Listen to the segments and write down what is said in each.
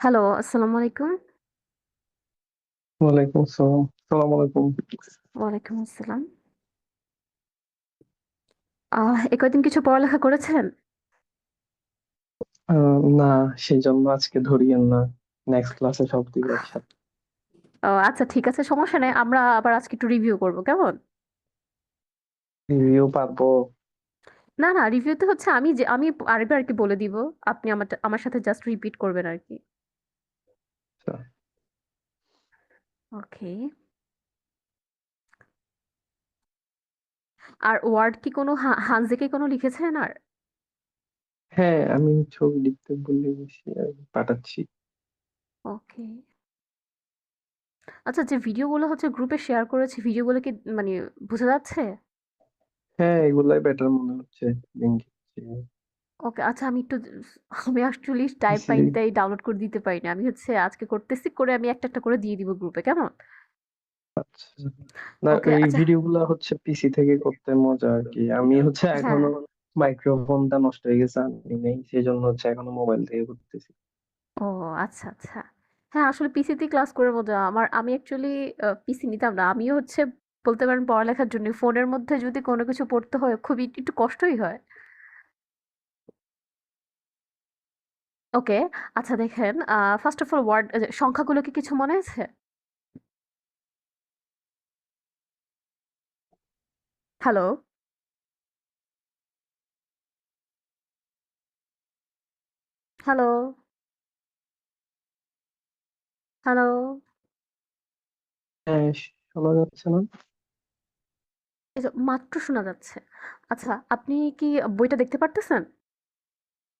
Hello, আসসালামু আলাইকুম। ওয়ালাইকুম আসসালাম। আসসালামু আলাইকুম। ওয়ালাইকুম আসসালাম। এই কয়দিন কিছু পড়ালেখা করেছেন? না, সেজন্য আজকে ধরিয়েন না। নেক্সট ক্লাসে সব দিব একসাথে। আচ্ছা ঠিক আছে, সমস্যা নেই। আমরা আবার আজকে একটু রিভিউ করব, কেমন? রিভিউ পাবো? না, না, রিভিউতে হচ্ছে আমি আরেকবার আরকি বলে দিব। আপনি আমার সাথে জাস্ট রিপিট করবেন আরকি। আচ্ছা। ওকে। আর ওয়ার্ড কি কোনো হানজে কি কোনো লিখেছেন আর? হ্যাঁ, আমি ছবি লিখতে ভুলে গেছি, আমি পাঠাচ্ছি। ওকে। আচ্ছা, যে ভিডিওগুলো হচ্ছে গ্রুপে শেয়ার করেছি, ভিডিওগুলো কি মানে বোঝা যাচ্ছে? হ্যাঁ, এগুলাই বেটার মনে হচ্ছে। লিঙ্ক ওকে, আচ্ছা আমি অ্যাকচুয়ালি টাইপ পিসি। পাইনি তাই ডাউনলোড করে দিতে পারিনি। আমি হচ্ছে আজকে করতেছি, করে আমি একটা করে দিয়ে দিব গ্রুপে, কেমন? আচ্ছা, না, ওকে, এই আচ্ছা। ভিডিওগুলো হচ্ছে পিসি থেকে করতে মজা আর কি। আমি হচ্ছে হ্যাঁ। এখনো মাইক্রোফোনটা নষ্ট হয়ে গেছে, আনি নেই, সেই জন্য হচ্ছে এখনো মোবাইল থেকে করতেছি। ও আচ্ছা, আচ্ছা। হ্যাঁ, আসলে পিসিতে ক্লাস করে মজা। আমি অ্যাকচুয়ালি পিসি নিতাম না। আমিও হচ্ছে বলতে পারেন পড়ালেখার জন্য ফোনের মধ্যে যদি কোনো কিছু পড়তে হয় খুবই একটু কষ্টই হয়। ওকে, আচ্ছা দেখেন, ফার্স্ট অফ অল সংখ্যাগুলো কি কিছু মনে আছে? হ্যালো? হ্যালো? হ্যালো? হ্যাঁ, শোনা যাচ্ছে না? এই যে মাত্র শোনা যাচ্ছে। আচ্ছা, আপনি কি বইটা দেখতে পারতেছেন?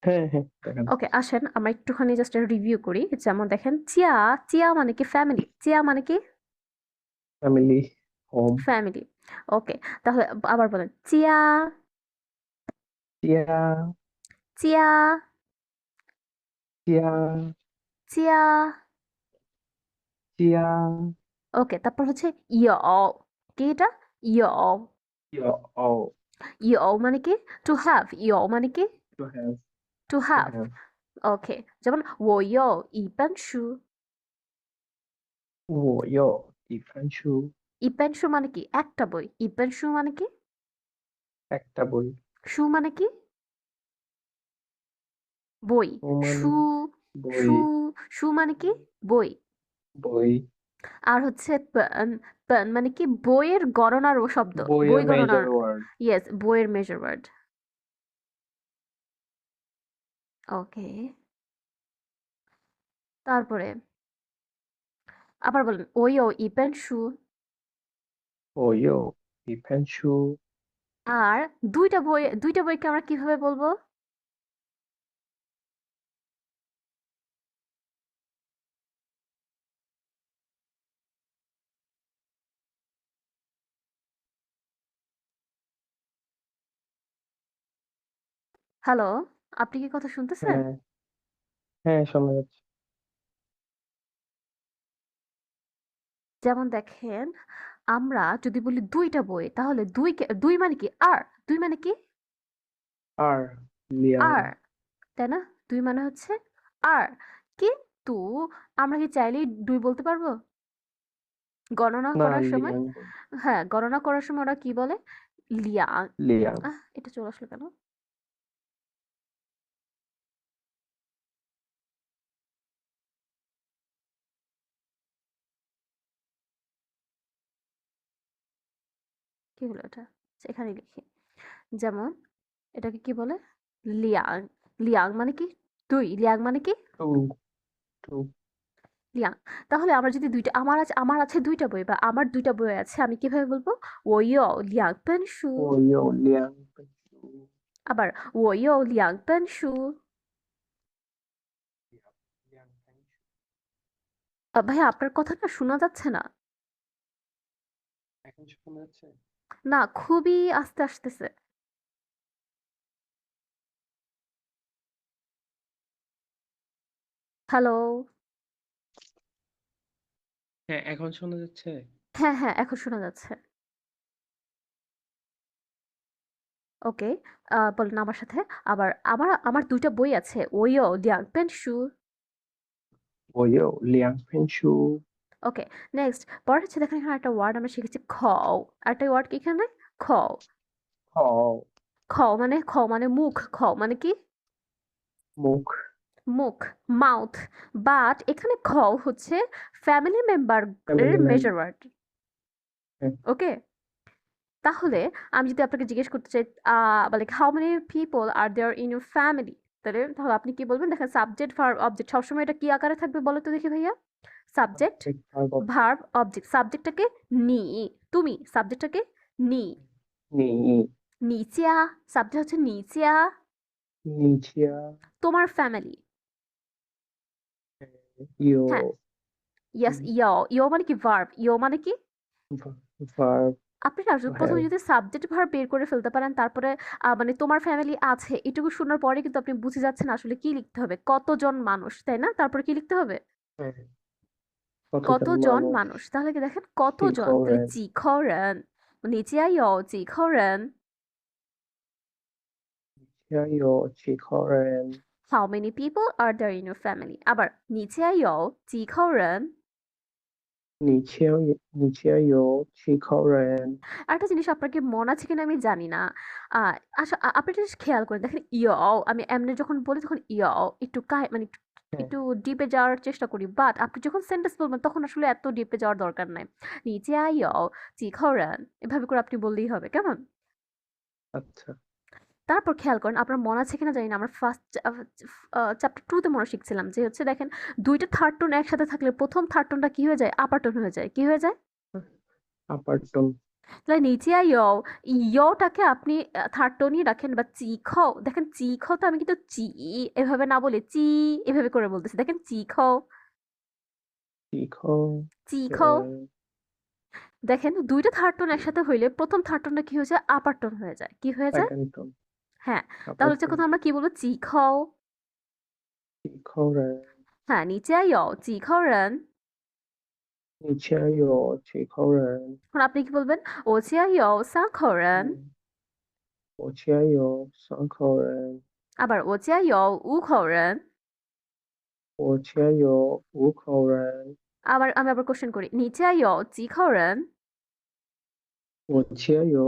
হ্যাঁ, হ্যাঁ, দেখা ওকে, যাচ্ছে। আসেন আমরা একটুখানি জাস্ট রিভিউ করি। যেমন দেখেন, চিয়া মানে কি ফ্যামিলি। চিয়া মানে কি? Family, home. ফ্যামিলি। ওকে, তাহলে আবার বলেন। চিয়া, টিয়া, চিয়া, টিয়া, চিয়া। টিয়া। ওকে, তারপর হচ্ছে ইয়ও। কি এটা? ইয়ও। Oh, ইয়ও মানে কি? To have. ইয়ও মানে কি? to have, টু to হ্যাভ। have. ওকে, যেমন 我有一本书। 我有一本书, 一本书মানে কি? একটা বই। 一本书মানে কি? একটা বই। সু মানে কি? বই। ও মানে সু, বই, সু, সু মানে কি? বই। বই। আর হচ্ছে পান, পান মানে কি? বইয়ের গণনার ও শব্দ। বই বইয়ের গণনার। Major word. ইয়েস, বইয়ের মেজর ওয়ার্ড। ওকে। তারপরে আবার বলেন, 我有一本书। 我有一本书. আর দুইটা বইকে আমরা কিভাবে বলবো? হ্যালো, আপনি কি কথা শুনতেছেন? হ্যাঁ, হ্যাঁ, শোনা যাচ্ছে। যেমন দেখেন, আমরা যদি বলি দুইটা বই, তাহলে দুই মানে কি? আর। দুই মানে কি? আর, লিয়াং। আর, তাই না? দুই মানে হচ্ছে আর। কিন্তু আমরা কি চাইলেই দুই বলতে পারবো? গণনা না, করার সময়? লিয়াং, হ্যাঁ, গণনা করার সময় ওরা কি বলে? লিয়াং। লিয়াং। এটা চলে আসলো কেন? কি হলো এটা? আচ্ছা, এখানে লিখি। যেমন এটাকে কি বলে? লিয়াং। লিয়াং মানে কি? দুই। লিয়াং মানে কি? Two, two. লিয়াং। তাহলে আমরা যদি আমার আছে দুইটা বই, বা আমার দুইটা বই আছে, আমি কিভাবে বলবো? 我有2本书।我有2本书. আবার 我有2本书। 两本书. ভাইয়া, আপনার কথা না শোনা যাচ্ছে না। এখন শোনা যাচ্ছে? না, খুবই আস্তে আসতেছে। হ্যালো? হ্যাঁ, এখন শোনা যাচ্ছে? হ্যাঁ, হ্যাঁ, এখন শোনা যাচ্ছে। ওকে, বলেন আমার সাথে। আবার আমার দুইটা বই আছে। 我有2本书।我有2本书。ওকে, নেক্সট পরে হচ্ছে দেখেন এখানে একটা ওয়ার্ড আমরা শিখেছি খাও। আরেকটা ওয়ার্ড কি এখানে? খাও।好 খাও মানে মুখ, খাও মানে কি? মুখ মুখ, মাউথ। বাট এখানে খাও হচ্ছে ফ্যামিলি মেম্বার এর family man. Major word. Okay, তাহলে আমি যদি আপনাকে জিজ্ঞেস করতে চাই like how many people are there in your family, তাহলে আপনি কি বলবেন? দেখেন সাবজেক্ট ভার্ব অবজেক্ট সবসময় এটা কি আকারে থাকবে বলো তো দেখি ভাইয়া? Subject verb object. সাবজেক্টটাকে নি, তুমি। সাবজেক্টটাকে নি, 你 নিচিয়া। সাবজেক্ট হচ্ছে নিচিয়া। 你家 তোমার ফ্যামিলি। হ্যাঁ, 有 ইয়েস, ইয়ো মানে কি? ভার্ব। ইয়ো মানে কি? verb আপনি না প্রথমে have যদি সাবজেক্ট ভার্ব বের করে ফেলতে পারেন, তারপরে মানে তোমার ফ্যামিলি আছে এটুকু শোনার পরে কিন্তু আপনি বুঝে যাচ্ছেন আসলে কি লিখতে হবে। কতজন মানুষ, তাই না? তারপরে কি লিখতে হবে? হ্যাঁ, কতজন কতজন মানুষ মানুষ। তাহলে কি দেখেন কতজন, তাহলে 几口人几口人，你家有几口人？家有几口人 How many people are there in your family? আবার 你家有几口人？你家有几口人 আরেকটা জিনিস আপনার কি মনে আছে কিনা আমি জানি না। আচ্ছা, আপনি একটা জিনিস খেয়াল করেন দেখেন ইয়াও আমি এমনি যখন বলি তখন ইয়াও একটু মানে একটু হ্যাঁ, একটু ডিপে যাওয়ার চেষ্টা করি, বাট আপনি যখন সেন্টেন্স বলবেন তখন আসলে এত ডিপে যাওয়ার দরকার নাই। নিচে আইয়াও চিখাওরান এভাবে করে আপনি বললেই হবে, কেমন? আচ্ছা তারপর খেয়াল করেন আপনার মনে আছে কিনা জানি না, আমরা ফার্স্ট চ্যাপ্টার 2 তে মনে হয় শিখছিলাম যে হচ্ছে দেখেন দুইটা থার্ড টোন একসাথে থাকলে প্রথম থার্ড টোনটা কি হয়ে যায়? আপার টোন হয়ে যায়। কি হয়ে যায়? আপারটন তাহলে নিচে ইয়টাকে আপনি থার্ড টোনই রাখেন, বা চিখাও। দেখেন চিখাও তো আমি কিন্তু চি এভাবে না বলে চি এভাবে করে বলতেছি। দেখেন চিখাও, চিখাও। 几口人 দেখেন দুইটা থার্ড টোন একসাথে হইলে প্রথম থার্ড টোনটা কি হয়ে যায়? আপার টোন হয়ে যায়। কি হয়ে যায়? সেকেন্ডটন হ্যাঁ, তাহলে হচ্ছে আপারটন কথা আমরা কি বলবো? চিখাও। 几口人 হ্যাঁ, নিচে চিখাও রেন। 你家有几口人 এখন আপনি কি বলবেন? ও চিয়া সাং খৌ রেন। 我家有3口人 আবার ও চিয়া উ খৌ রেন। 我家有5口人 আমি আবার কোশ্চেন করি, নিচে জি খৌ রেন। 我家有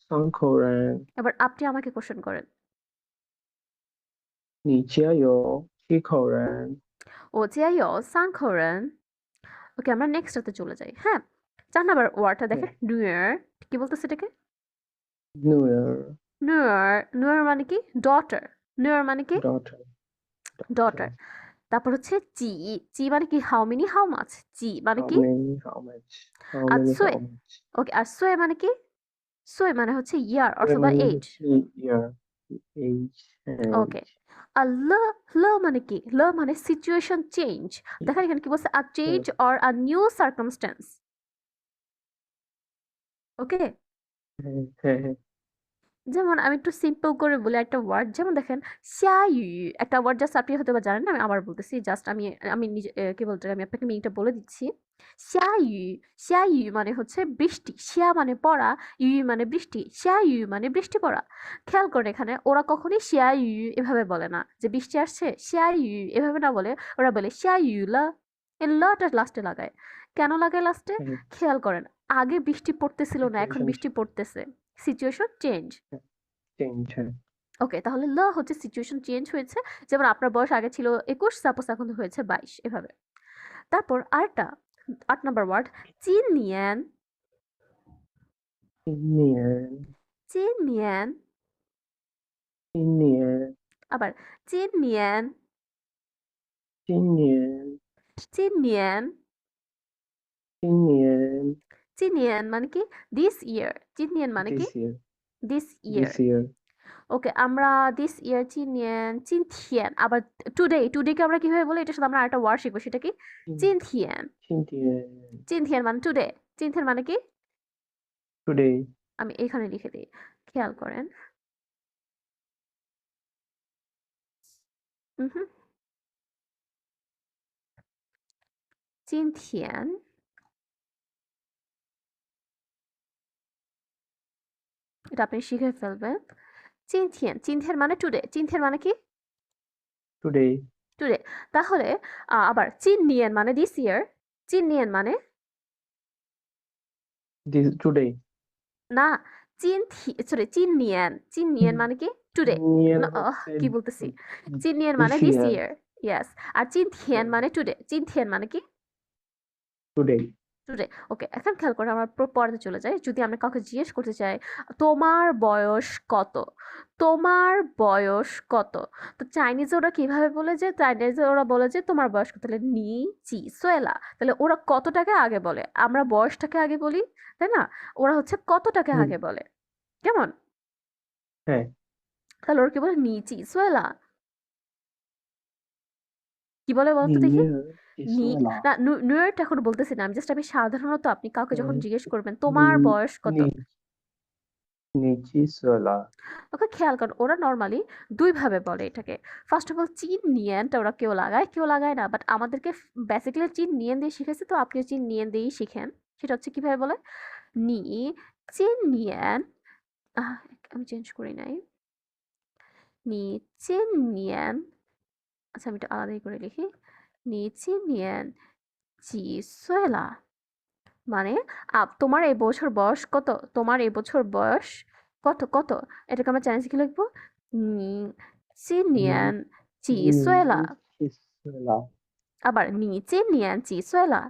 3口人 এবার আপনি আমাকে কোশ্চেন করেন। 你家有几口人我家有三口人。ওকে, আমরা নেক্সটটাতে চলে যাই। হ্যাঁ, 4 নাম্বার ওয়ার্ডটা দেখেন নুয়ের। কি বলতেছে এটাকে?女儿 নুয়ের মানে কি? ডটার। নুয়ের মানে কি? daughter daughter. তারপর হচ্ছে চি মানে কি? How many, how much. চি মানে how কি? many how much how আর many সোয়ে। how much ওকে, আর সোয়ে মানে কি? সোয়ে মানে হচ্ছে ইয়ার ওই অথবা মানে এজ। হচ্ছে year age ওকে, age আর ল মানে কি? ল মানে সিচুয়েশন চেঞ্জ। দেখেন এখানে কি বলছে? A change or a new circumstance. Okay, হ্যাঁ যেমন আমি একটু সিম্পল করে বলি একটা ওয়ার্ড, যেমন দেখেন শায়ু। একটা ওয়ার্ড জাস্ট আপনি হয়তো বা জানেন না, আমি আবার বলতেছি। জাস্ট আমি আমি নিজে কি বলতে আমি আপনাকে মিনিংটা বলে দিচ্ছি। শায়ু, শায়ু মানে হচ্ছে বৃষ্টি। শিয়া মানে পড়া, ইউ মানে বৃষ্টি। শায়ু মানে বৃষ্টি পড়া। খেয়াল করে এখানে ওরা কখনোই শায়ু এভাবে বলে না যে বৃষ্টি আসছে শায়ু এভাবে না বলে, ওরা বলে শায়ু লা। এই লাটা লাস্টে লাগায়। কেন লাগায় লাস্টে? খেয়াল করেন, আগে বৃষ্টি পড়তেছিল না, এখন বৃষ্টি পড়তেছে। Situation change. চেঞ্জ হ্যাঁ ওকে, তাহলে হচ্ছে সিচুয়েশন চেঞ্জ হয়েছে। যেমন আপনার বয়স আগে ছিল 21, সাপোজ এখন হয়েছে 22 এভাবে। তারপর আরেকটা 8 নাম্বার ওয়ার্ড চিনিয়ান। 今年চিনিয়ান। 今年 আবার চিনিয়ান। 今年 চিনিয়ান। 今年 চিনিয়ান মানে কি? দিস ইয়ার। চিনিয়ান মানে কি? this year this year. this year ওকে, আমরা দিস ইয়ার চিনিয়ান চিনথিয়ান। আবার টুডেকে আমরা কিভাবে বলি? এটার সাথে আমরা আরেকটা ওয়ার্ড শিখবো, সেটা কি? চিনথিয়ান। 今天 চিনথিয়ান মানে টুডে। চিনথিয়ান মানে কি? today আমি এখানে লিখে দিই, খেয়াল করেন। হুম, 今天 এটা আপনি শিখে ফেলবেন।今天 মানে টুডে।今天মানে কি? today today. তাহলে আবার চিননিয়েন মানে দিস ইয়ার, চিননিয়েন মানে This today. না, সরি চিননিয়েন, চিননিয়েন মানে কি টুডে। নিয়ের হচ্ছে কি বলতেছি, দিস চিননিয়েন মানে দিস ইয়ার। Year, yes. আর চিনথিয়েন মানে টুডে, চিনথিয়েন মানে কি টুডে। টুডে। ওকে, এখন খেয়াল করে আমরা পরেতে চলে যাই। যদি আমরা কাউকে জিজ্ঞেস করতে চাই তোমার বয়স কত, তোমার বয়স কত, তো চাইনিজে ওরা কিভাবে বলে, যে চাইনিজে ওরা বলে যে তোমার বয়স কত, তাহলে নি চি সোয়েলা। তাহলে ওরা কতটাকে আগে বলে, আমরা বয়সটাকে আগে বলি, তাই না? ওরা হচ্ছে কতটাকে হুম, আগে বলে, কেমন? হ্যাঁ। তাহলে ওরা কি বলে, নি চি সোয়েলা। কি বলে বলতো দেখি? নিয়ের নি, চিসুয়েলা। না, নুয়েট এখন বলতেছি না আমি, জাস্ট আমি সাধারণত আপনি কাউকে যখন জিজ্ঞেস করবেন নি তোমার বয়স কত, নি নিচিসুয়েলা। ওকে খেয়াল করুন, ওরা নর্মালি দুইভাবে বলে এটাকে। ফার্স্ট অফ অল চীন নিয়েনটা ওরা কেউ লাগায় কেউ লাগায় না, বাট আমাদেরকে বেসিক্যালি চীন নিয়েন দিয়ে শিখেছে, তো আপনিও চীন নিয়েন দিয়েই শিখেন। সেটা হচ্ছে কিভাবে বলে, নি চীন নিয়েন, আমি চেঞ্জ করি নাই, নি চীন নিয়েন, আচ্ছা আমি এটা আলাদাই করে লিখি, নি চীন নিয়েন চি সোয়েলা, মানে তোমার এই বছর বয়স কত, তোমার এই বছর বয়স কত কত, এটাকে আমরা চাইনিজে কি লিখবো, চিনিয়ান চি সোয়েলা। নিচিসুয়েলা। আবার চিনিয়ান চি সোয়েলা।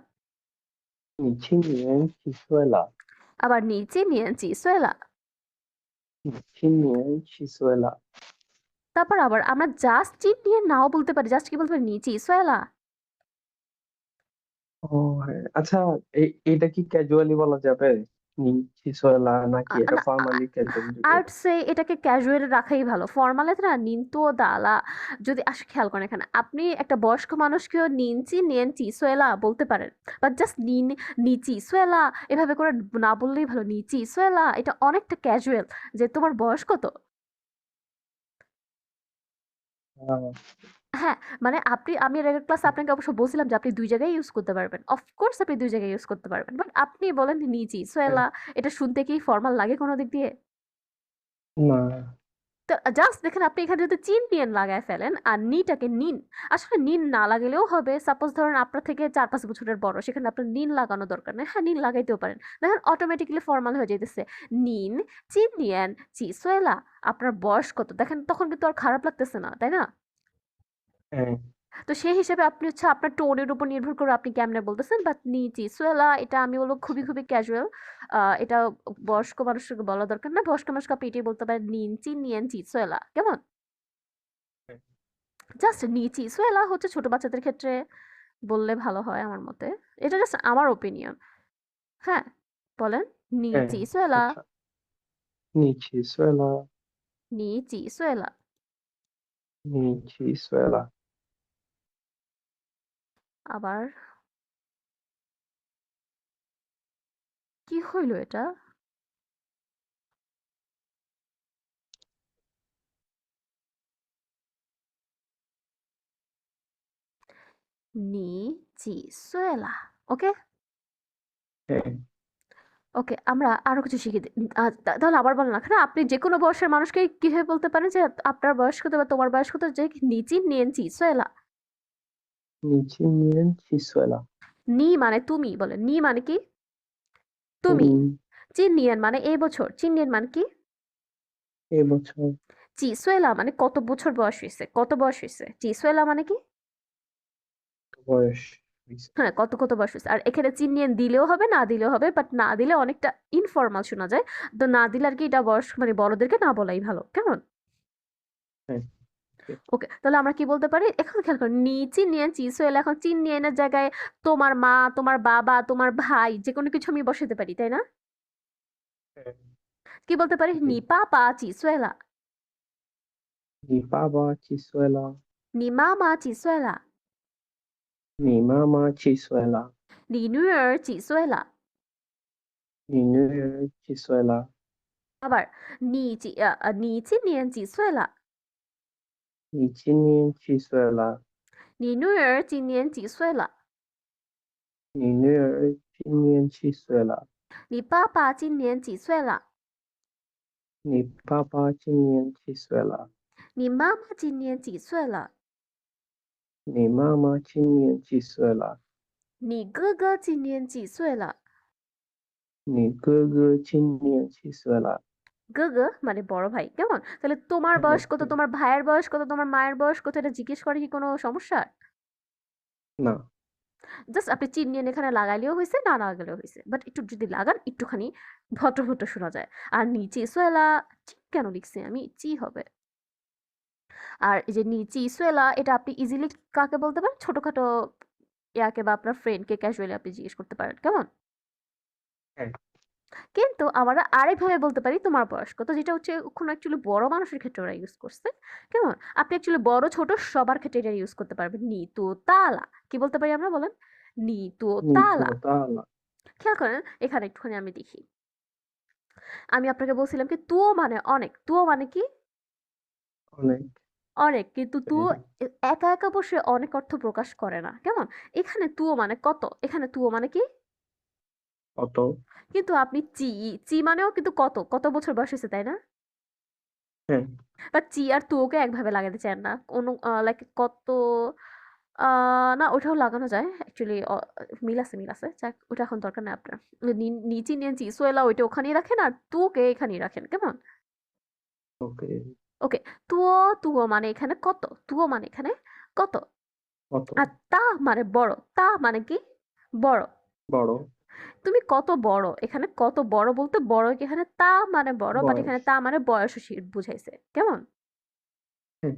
নিচিনিয়েন চিসুয়েলা। আবার চিনিয়ান চি সোয়েলা। নিচিনিয়েন চিসুয়েলা। তারপর আবার আমরা জাস্ট চিনিয়ান নাও বলতে পারি, জাস্ট কি বলতে পারি, চি সোয়েলা। ও হ্যাঁ, আচ্ছা। এটা কি ক্যাজুয়ালি বলা যাবে? নিচিসুয়েলা নাকি এটা না, ফর্মালি ক্যাজুয়ালি আই দিবে? উড সে এটাকে ক্যাজুয়ালি রাখাই ভালো। ফর্মালে না নিন্তু ও দালা, যদি আসে খেয়াল করেন এখানে, আপনি একটা বয়স্ক মানুষকেও নিনচি নিয়েনচি সোয়েলা বলতে পারেন, বাট জাস্ট নিচি সোয়েলা এভাবে করে না বললেই ভালো, নিচি সোয়েলা এটা অনেকটা ক্যাজুয়াল, যে তোমার বয়স কত। আহ, হ্যাঁ, মানে আমি এর আগের ক্লাসে আপনাকে অবশ্য বলছিলাম যে আপনি ২ জায়গায় ইউজ করতে পারবেন। অফকোর্স আপনি ২ জায়গায় ইউজ করতে পারবেন। বাট আপনি বলেন নিজি, হ্যাঁ, সোয়েলা, এটা শুনতে কি ফর্মাল লাগে কোনো দিক দিয়ে? না। তো জাস্ট দেখেন, আপনি এখানে যদি চিন নিয়েন লাগায় ফেলেন আর নিটাকে নিন, আসলে নিন না লাগালেও হবে। সাপোজ ধরেন আপনার থেকে ৪-৫ বছরের বড়, সেখানে আপনার নিন লাগানো দরকার নেই। হ্যাঁ, নিন লাগাইতেও পারেন। দেখেন অটোমেটিক্যালি ফর্মাল হয়ে যাইতেছে। নিন, চিন নিয়েন, চি সোয়েলা। আপনার বয়স কত? দেখেন তখন কিন্তু আর খারাপ লাগতেছে না, তাই না? হ্যাঁ, তো সেই হিসেবে আপনি হচ্ছে আপনার টোনের উপর নির্ভর করে আপনি কেমনে বলতেছেন, বাট নিচি সোয়েলা এটা আমি বলবো খুবই খুবই ক্যাজুয়াল। এটা বয়স্ক মানুষকে বলা দরকার না, বয়স্ক মানুষকে আপনি এটাই বলতে পারেন, নিনচি নিয়েনচি সোয়েলা, কেমন? হ্যাঁ, জাস্ট নিচি সোয়েলা হচ্ছে ছোট বাচ্চাদের ক্ষেত্রে বললে ভালো হয় আমার মতে। এটা জাস্ট আমার ওপিনিয়ন। হ্যাঁ, বলেন, হ্যাঁ, নিচি সোয়েলা, আচ্ছা। নিচিসুয়েলা। নিচি সোয়েলা। নিচিসুয়েলা। আবার কি হইল এটা? নিচি সোয়েলা। ওকে, হ্যাঁ, ওকে, আমরা আরো কিছু শিখি। তাহলে আবার বলেন না, হ্যাঁ, আপনি যে কোনো বয়সের মানুষকে কিভাবে বলতে পারেন যে আপনার বয়স কত বা তোমার বয়স কত, যে নিচি নিয়েনচি সোয়েলা। নিচিনিয়েন চিসুয়েলা। নি মানে তুমি, বলে নি মানে কি তুমি। তুমি। চিন নিয়েন মানে এই বছর, চিন নিয়েন মানে কি এবছর চি সোয়েলা মানে কত বছর বয়স হয়েছে, কত বয়স হয়েছে, চি সোয়েলা মানে কি বয়স হইছে। হ্যাঁ, কত কত বয়স হয়েছে। আর এখানে চিন নিয়েন দিলেও হবে না দিলেও হবে, বাট না দিলে অনেকটা ইনফর্মাল শোনা যায়। তো না দিলে আর কি, এটা বয়স মানে বড়দেরকে না বলাই ভালো, কেমন? হ্যাঁ, ঠিক। ওকে, তাহলে আমরা কি বলতে পারি এখন, খেয়াল করো, নি চিন নিয়েন চি সোয়েল। এখন চিন নিয়েনের জায়গায় তোমার মা, তোমার বাবা, তোমার ভাই যে কোনো কিছু আমি বসাতে পারি, তাই না? হ্যাঁ, কি বলতে পারি, জি। নি পাপা চি সোয়েলা, নি বাবা চিসুয়েলা। নি মামা চি সোয়েলা, নি মামা চিসুয়েলা। 你女儿几岁了？你女儿几岁了？আবার你今年几岁了？你今年几岁了？你女儿今年几岁了？你女儿今年几岁了？你爸爸今年几岁了？你爸爸今年几岁了？你妈妈今年几岁了？你妈妈今年几岁了？你哥哥今年几岁了？你哥哥今年几岁了？哥哥মানে বড় ভাই কেমন? তাহলে তোমার হ্যাঁ, বয়স কত, হ্যাঁ। তোমার ভাইয়ের বয়স কত, তোমার মায়ের বয়স কত এটা জিজ্ঞেস করে কি কোনো সমস্যা? না। জাস্ট আপনি চিন নিয়ে এখানে লাগাইলেও হইছে, না লাগাইলেও হইছে। বাট একটু যদি লাগান একটুখানি ভদ্র ভদ্র শোনা যায়। আর নিচে সোয়েলা চি কেন লিখছি আমি? চি হবে। আর এই যে নিচি সুয়েলা এটা আপনি ইজিলি কাকে বলতে পারেন? ছোটখাটো ইয়াকে বা আপনার ফ্রেন্ডকে ক্যাজুয়ালি আপনি জিজ্ঞেস করতে পারেন। কেমন? হ্যাঁ। কিন্তু আমরা আরেকভাবে বলতে পারি তোমার বয়স কত? যেটা হচ্ছে কোনো অ্যাকচুয়ালি বড় মানুষের ক্ষেত্রে ওরা ইউজ করছে। কেমন? আপনি অ্যাকচুয়ালি বড় ছোট সবার ক্ষেত্রে এটা ইউজ করতে পারবেন। নি তো তালা। কি বলতে পারি আমরা বলেন? নি তো 你 তালা। 多大了？ খেয়াল করেন এখানে একটুখানি আমি দেখি। আমি আপনাকে বলছিলাম কি তুও মানে অনেক। তুও মানে কি? অনেক। অনেক। কিন্তু তুও হ্যাঁ। একা, একা বসে অনেক অর্থ প্রকাশ করে না। কেমন? এখানে তুও মানে কত? এখানে তুও মানে কি? কত? কিন্তু আপনি চি মানেও কিন্তু কত? কত বছর বয়স হইছে, তাই না? হ্যাঁ। বা চি আর তুওকে একভাবে লাগাতে চান না। কোনো লাইক কত আ না ওটাও লাগানো যায়। অ্যাকচুয়ালি মিল আছে, মিল আছে। যাক ওটা এখন দরকার নাই আপনার। নিচি নিয়েছি সোয়েলা ওইটা ওখানেই রাখেন আর তুওকে এখানেই রাখেন। কেমন? ওকে। ওকে। তুও, তুও মানে এখানে কত? তুও মানে এখানে কত? কত? আর তা মানে বড়। তা মানে কি? বড়। বড়। তুমি কত বড়? এখানে কত বড় বলতে বড় কি এখানে তা মানে বড়, বাট বয়স। এখানে তা মানে বয়সও বুঝাইছে। কেমন? হ্যাঁ।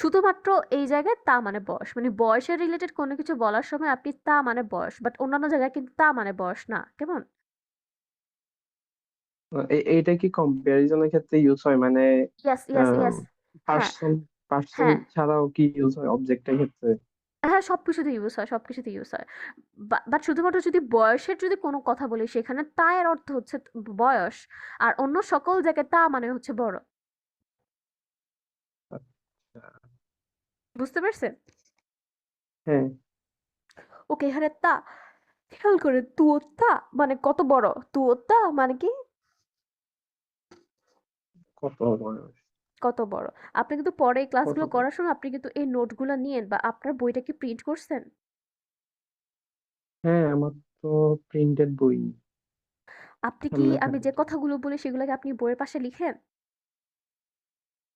শুধুমাত্র এই জায়গায় তা মানে বয়স। মানে বয়সের রিলেটেড কোনো কিছু বলার সময় আপনি তা মানে বয়স। বাট অন্যান্য জায়গায় কিন্তু তা মানে বয়স না। কেমন? এইটা কি কম্প্যারিজনের ক্ষেত্রে ইউজ হয়? মানে ইয়েস, ইয়েস, ইয়েস। হ্যাঁ, পার্সন পার্সন হ্যাঁ। ছাড়াও কি ইউজ হয় অবজেক্টের ক্ষেত্রে? হ্যাঁ, সবকিছুতে ইউজ হয়, সবকিছুতে ইউজ হয়। বাট শুধুমাত্র যদি বয়সের যদি কোনো কথা বলি সেখানে তা এর অর্থ হচ্ছে বয়স। আর অন্য সকল জায়গায় তা মানে হচ্ছে বড়। আচ্ছা। বুঝতে পারছেন? হ্যাঁ। ওকে, এখানে তা খেয়াল করে তুওতা মানে কত বড়? তুওতা মানে কি? কত বয়স? কত বড়? আপনি কিন্তু পরে এই কত ক্লাসগুলো বড়? করার সময় আপনি কিন্তু এই নোটগুলা নিয়েন বা আপনার বইটা কি প্রিন্ট করছেন? হ্যাঁ, আমার তো প্রিন্টেড বই আপনি কি আমি যে সামনাসামনি। কথাগুলো বলি সেগুলো কি আপনি বইয়ের পাশে লিখেন?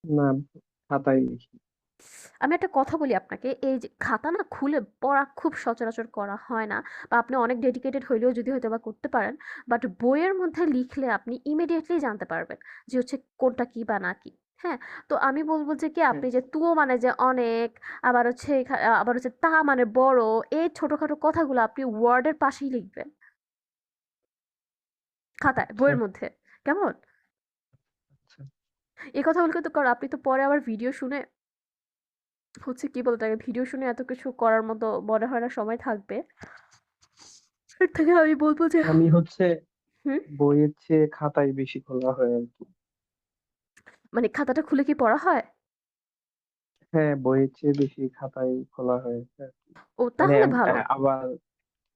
না, খাতায় লিখি। আমি একটা কথা বলি আপনাকে, এই যে খাতা না খুলে পড়া খুব সচরাচর করা হয় না বা আপনি অনেক ডেডিকেটেড হইলেও যদি হয়তোবা করতে পারেন। বাট বইয়ের মধ্যে লিখলে আপনি ইমিডিয়েটলি জানতে পারবেন যে হচ্ছে কোনটা কি বা না কি। হ্যাঁ? তো আমি বলব যে কি হ্যাঁ। আপনি যে তুও মানে যে অনেক, আবার হচ্ছে আবার হচ্ছে তা মানে বড়, এই ছোটখাটো কথাগুলো আপনি ওয়ার্ডের পাশেই লিখবেন। খাতায়, আচ্ছা, বইয়ের মধ্যে। কেমন? আচ্ছা। এই কথাগুলো কিন্তু কারণ আপনি তো পরে আবার ভিডিও শুনে হচ্ছে কি বলে ওটাকে ভিডিও শুনে এত কিছু করার মতো মনে হয় না সময় থাকবে। এর থেকে আমি বলব যে আমি হচ্ছে হুম, বইয়ের চেয়ে খাতায় বেশি খোলা হয় আর কি। মানে খাতাটা খুলে কি পড়া হয়? হ্যাঁ, বইয়ের চেয়ে বেশি খাতায় খোলা হয় আর কি। ও মানে তাহলে ভালো। আবার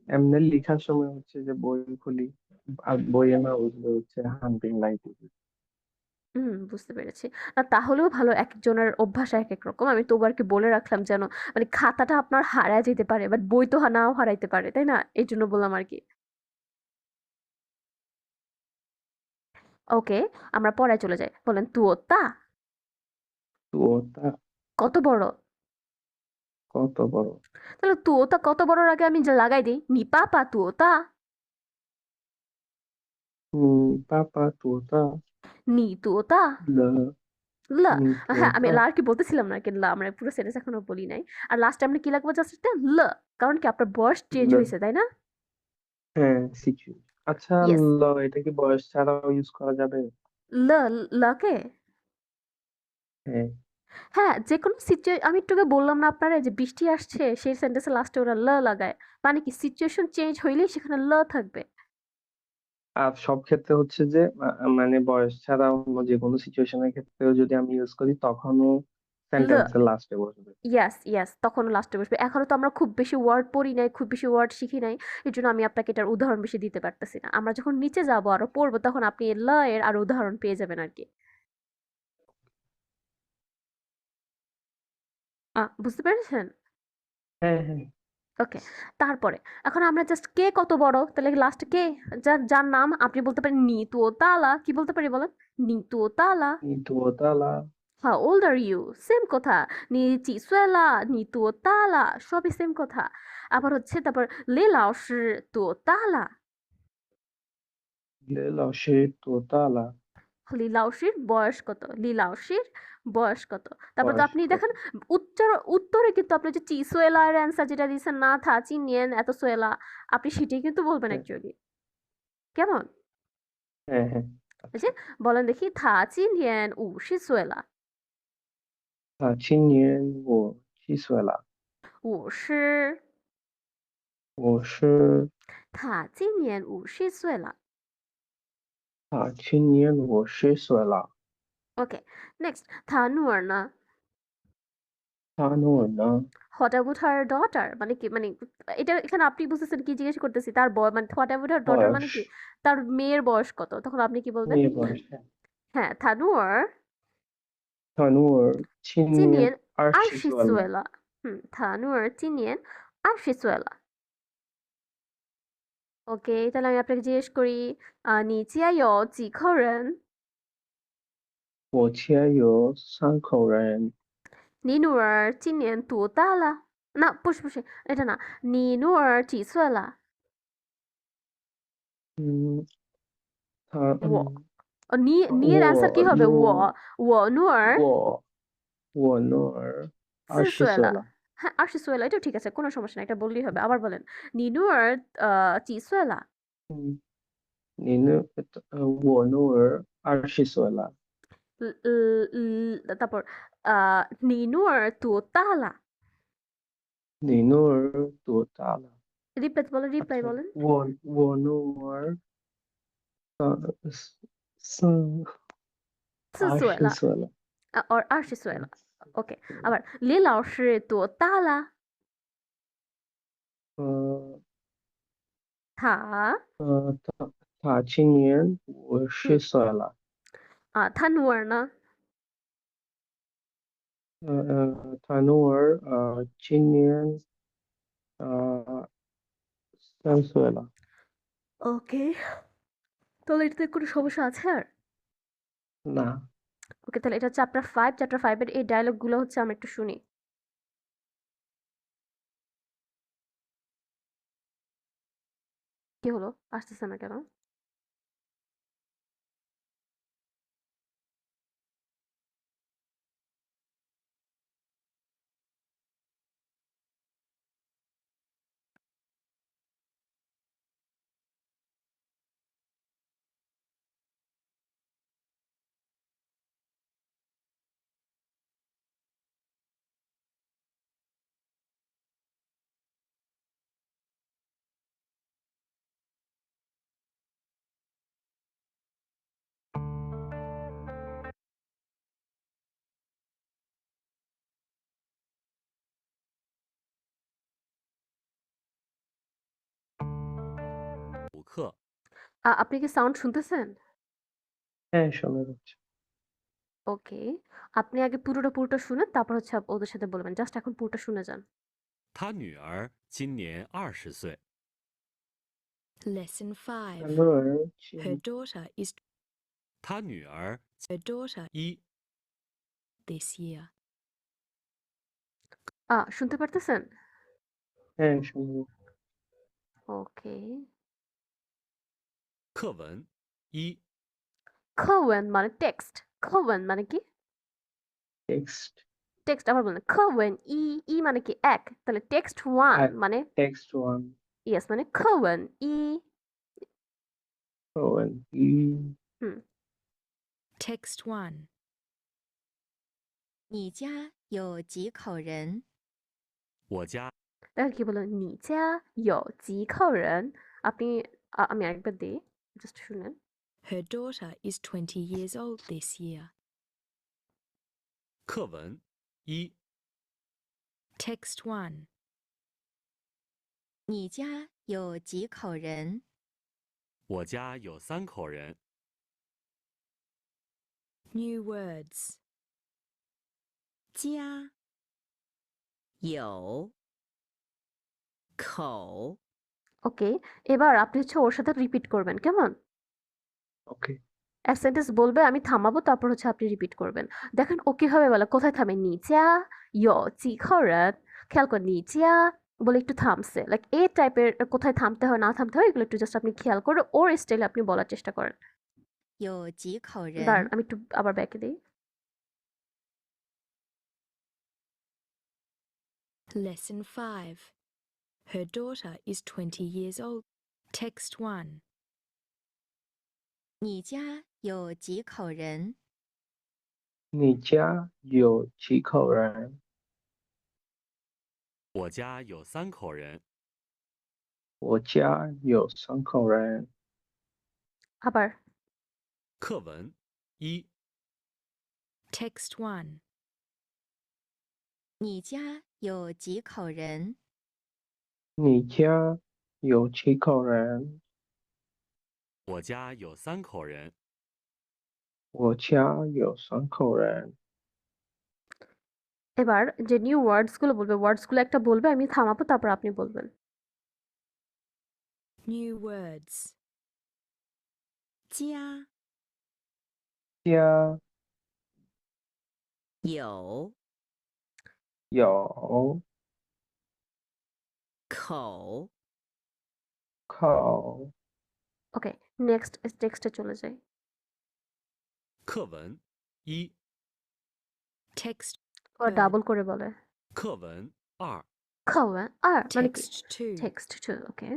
এমনি লেখার সময় হচ্ছে যে বই খুলি, আর বইয়ে না বুঝলে হচ্ছে হান্টিং লাইট। বুঝতে পেরেছি। না তাহলেও ভালো একেকজনের অভ্যাস একেক রকম। আমি তবু আরকি বলে রাখলাম যেন মানে খাতাটা আপনার হারায় যেতে পারে। বাট বই তো নাও হারাইতে পারে, তাই না? এইজন্য বললাম আরকি। ওকে, আমরা পড়ায় চলে যাই। বলেন তুওতা তো ওটা কত বড়? কত বড়? তাহলে তুওতা কত বড়র আগে আমি যে লাগাই দেই, নি পাপা তুওতা, পাপা তো ওটা নি তুওতা ল লা। নি তো হ্যাঁ, আমি ওটা। লা আর কি বলতেছিলাম না আরকি লা আমরা পুরো সেন্টেন্স এখনো বলি নাই। আর লাস্টে আমরা কি লাগবো জাস্ট একটা ল। কারণ কি আপনার বয়স চেঞ্জ ল। হইছে, তাই না? হ্যাঁ, সিচুয়েশন। আচ্ছা, ইয়েস। ল এটা কি বয়স ছাড়াও ইউজ করা যাবে? ল লকে হ্যাঁ। হ্যাঁ, যেকোনো আমি একটু আগে বললাম না আপনারে যে বৃষ্টি আসছে সেই সেন্টেন্সের লাস্টে ওরা লাগায়। মানে কি সিচুয়েশন চেঞ্জ হইলেই সেখানে থাকবে। আর সব ক্ষেত্রে হচ্ছে যে মানে বয়স ছাড়া অন্য যে কোনো সিচুয়েশনের ক্ষেত্রেও যদি আমি ইউজ করি তখনও ল সেন্টেন্সের লাস্টে বসবে। ইয়েস, ইয়েস তখনও লাস্টে বসবে। এখনো তো আমরা খুব বেশি ওয়ার্ড পড়ি নাই, খুব বেশি ওয়ার্ড শিখি নাই। এজন্য আমি আপনাকে এটার উদাহরণ বেশি দিতে পারতেছি না। আমরা যখন নিচে যাবো আরো পড়বো তখন আপনি এর আরো উদাহরণ পেয়ে যাবেন আরকি। বুঝতে পেরেছেন? হ্যাঁ হ্যাঁ। ওকে, তারপরে এখন আমরা জাস্ট কে কত বড়, তাহলে লাস্টে কে, যার নাম আপনি বলতে পারেন নি তো তালা, কি বলতে পারি বলেন, নি তো তালা। 你多大了？How old are you? Same কথা। নি 几岁了? 你多大了? সবই সেম কথা। আবার হচ্ছে তারপর লে লাও师多大了? 你的老师多大了？লি লাওসির বয়স কত? লি লাওসির বয়স কত? তারপর তো বয়স আপনি কত? দেখেন উত্তরে কিন্তু আপনি যে চিসুয়েলা এর অ্যান্সার যেটা দিয়েছেন না থা চিনিয়েন এত সুয়েলা, আপনি সেটাই কিন্তু বলবেন হ্যাঁ অ্যাকচুয়ালি। কেমন? হ্যাঁ হ্যাঁ। এই আচ্ছা। যে বলেন দেখি থা চিনিয়েন 50岁了。今年我7岁了，50，我是他今年50岁了。今年我10岁了。OK, next 他女儿呢他诺呢？？What about her daughter? মানে কি মানে এটা এখানে আপনি বুঝতেছেন কি জিজ্ঞেস করতেছি, তার মানে what about her daughter মানে বয়স কি, তার মেয়ের বয়স কত, তখন আপনি কি বলবেন? মেয়ে বয়স হ্যাঁ। হ্যাঁ,他女儿他诺尔今年今年二十二十岁了。岁了。他女儿今年20岁了。ওকে, তাহলে আমি আপনাকে জিজ্ঞেস করি,你家有几口人？我家有3口人，你女儿今年多大了？那不是，এটা না, 你女儿几岁了？嗯，他我你এর অ্যান্সার কি我হবে?诺我女儿我我诺尔二十4岁了。岁了。হ্যাঁ, 20岁了, এটাও ঠিক আছে, কোনো সমস্যা নাই, এটা বললেই হবে। আবার বলেন, 你女儿几岁了？嗯，我诺尔20岁了。তারপর你女儿多大了？你诺尔多大了？রিপ্লাই আচ্ছা বলেন।我诺尔三二4岁了十岁了。or 20岁了。OK, আবার李老师多大了？呃他他今年50嗯岁了。他女儿呢？他诺尔今年3岁了。ওকে, তাহলে এটাতে কোনো সমস্যা আছে আর? না। ওকে, তাহলে এটা চ্যাপ্টার 5 এর এই ডায়লগগুলো হচ্ছে আমরা একটু শুনি। কি হলো, আসতেছে না কেন? আপনি কি সাউন্ড শুনতেছেন? হ্যাঁ শোনা যাচ্ছে। ওকে, আপনি আগে পুরোটা শুনেন, তারপর হচ্ছে ওদের সাথে বলবেন। জাস্ট এখন পুরোটা শুনে যান।他女儿今年20岁。Lesson 他 5. 诺尔 Her daughter is 他女儿 her daughter 一 this year. শুনতে পারতেছেন? হ্যাঁ শোনা যাচ্ছে। ওকে, 课文一 খওয়েন মানে টেক্সট। খওয়েন মানে কি? Text text. আবার বলেন, খওয়েন ই মানে কি এক, তাহলে টেক্সট 1 মানে টেক্সট 1 ইয়েস মানে খওয়েন ই। কোয়েন হুম Text 1. 你家有几口人？我家 দেখেন কি বললেন, 你家有几口人? আপনি আমি আরেকবার দিই, জাস্ট শুনেন। Her daughter is 20 years old this year. 课文一 Text 1. 你家有几口人？我家有3口人。 New words. 家有口 ওকে, এবার আপনি হচ্ছে ওর সাথে রিপিট করবেন, কেমন? ওকে। এক সেন্টেন্স বলবে, আমি থামাবো, তারপর হচ্ছে আপনি রিপিট করবেন। দেখেন ও কিভাবে বলে, কোথায় থামে? 你家有几口人? খেয়াল করে, 你家বলে একটু থামছে। লাইক এই টাইপের কোথায় থামতে হয় না থামতে হয় এগুলো একটু জাস্ট আপনি খেয়াল করে ওর স্টাইলে আপনি বলার চেষ্টা করেন।有几口 দাঁড়ান, 人？ আমি একটু আবার ব্যাকে দিই। Lesson 5. Her daughter is 20 years old. Text 1. 你家有几口人？你家有几口人？我家有3口人。我家有3口人。 আবার 课文1， Text 1. 你家有几口人？你家有几口人？我家有3口人。我家有3口人。 এবার যে নিউ ওয়ার্ডসগুলো বলবে, ওয়ার্ডসগুলো একটা বলবে, আমি থামাবো, তারপর আপনি বলবেন। New words. 家家有有口口。 ওকে, নেক্সট টেক্সটে চলে যাই। 课文1， Text ওরা Good. ডাবল করে বলে। 课文2。 খাওয়া আর মানে কি? Text 2. টেক্সট টু, ওকে।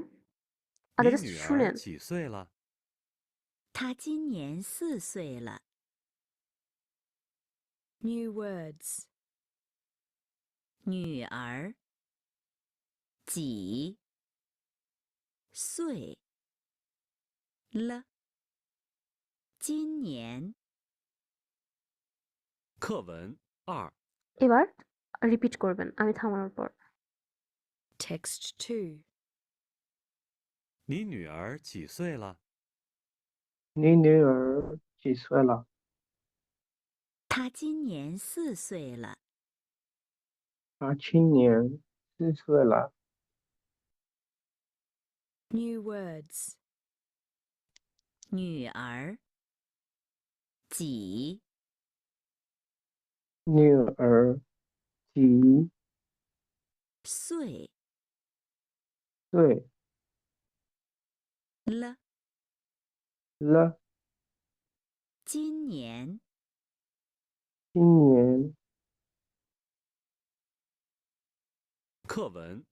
আগে 你 জাস্ট 女儿 শুনেন।几岁了？他今年4岁了。 New words. 女儿几岁了？今年课文2， এবার রিপিট করবেন আমি থামানোর পর। Text 2. 你女儿几岁了？你女儿几岁了？她今年4岁了。她今年4岁了。 New words. 女儿几女儿几岁岁了？了？今年今年课文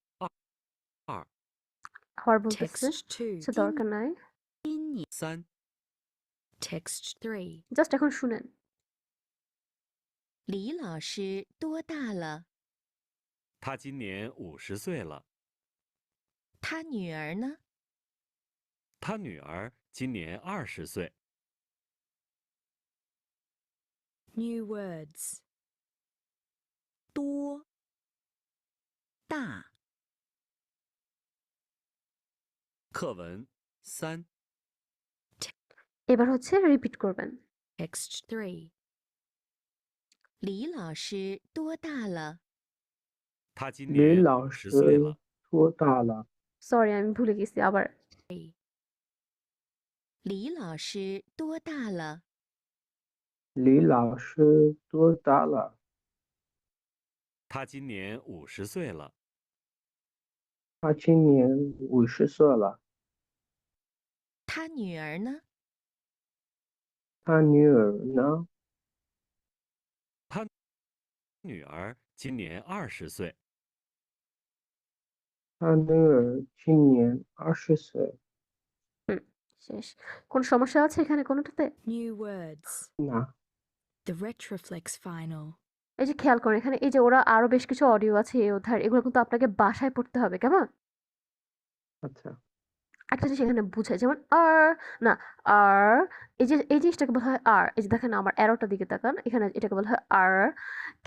2，আবার বলতেছে, Text 2. সে দরকার নাই। 3， Text 3. জাস্ট এখন শুনেন।李老师多大了？她今年50岁了。他女儿呢？她女儿今年20岁。 New words. 多大课文3， এবার হচ্ছে রিপিট করবেন। Text 3. 李老师多大了？她今李年老50岁师了。多大了？ সরি, আমি ভুলে গেছি, আবার। 李老师多大了？李老师多大了？她今年50岁了。她今年50岁了。他女儿呢？她女儿呢？她女儿今年20岁。她女儿今年20岁。 শেষ। কোন সমস্যা আছে এখানে কোনোটাতে? New words. না। The retroflex final. এই যে খেয়াল করেন, এখানে এই যে ওরা আরো বেশ কিছু অডিও আছে এই অধ্যায়ের, এগুলো কিন্তু আপনাকে বাসায় পড়তে হবে, কেমন? আচ্ছা। একটা জিনিস এখানে বুঝায়, যেমন আর না আর, এই জিনিসটাকে বলা হয় আর। এই যে দেখেন আমার অ্যারোটার দিকে তাকান, এখানে এটাকে বলা হয় আর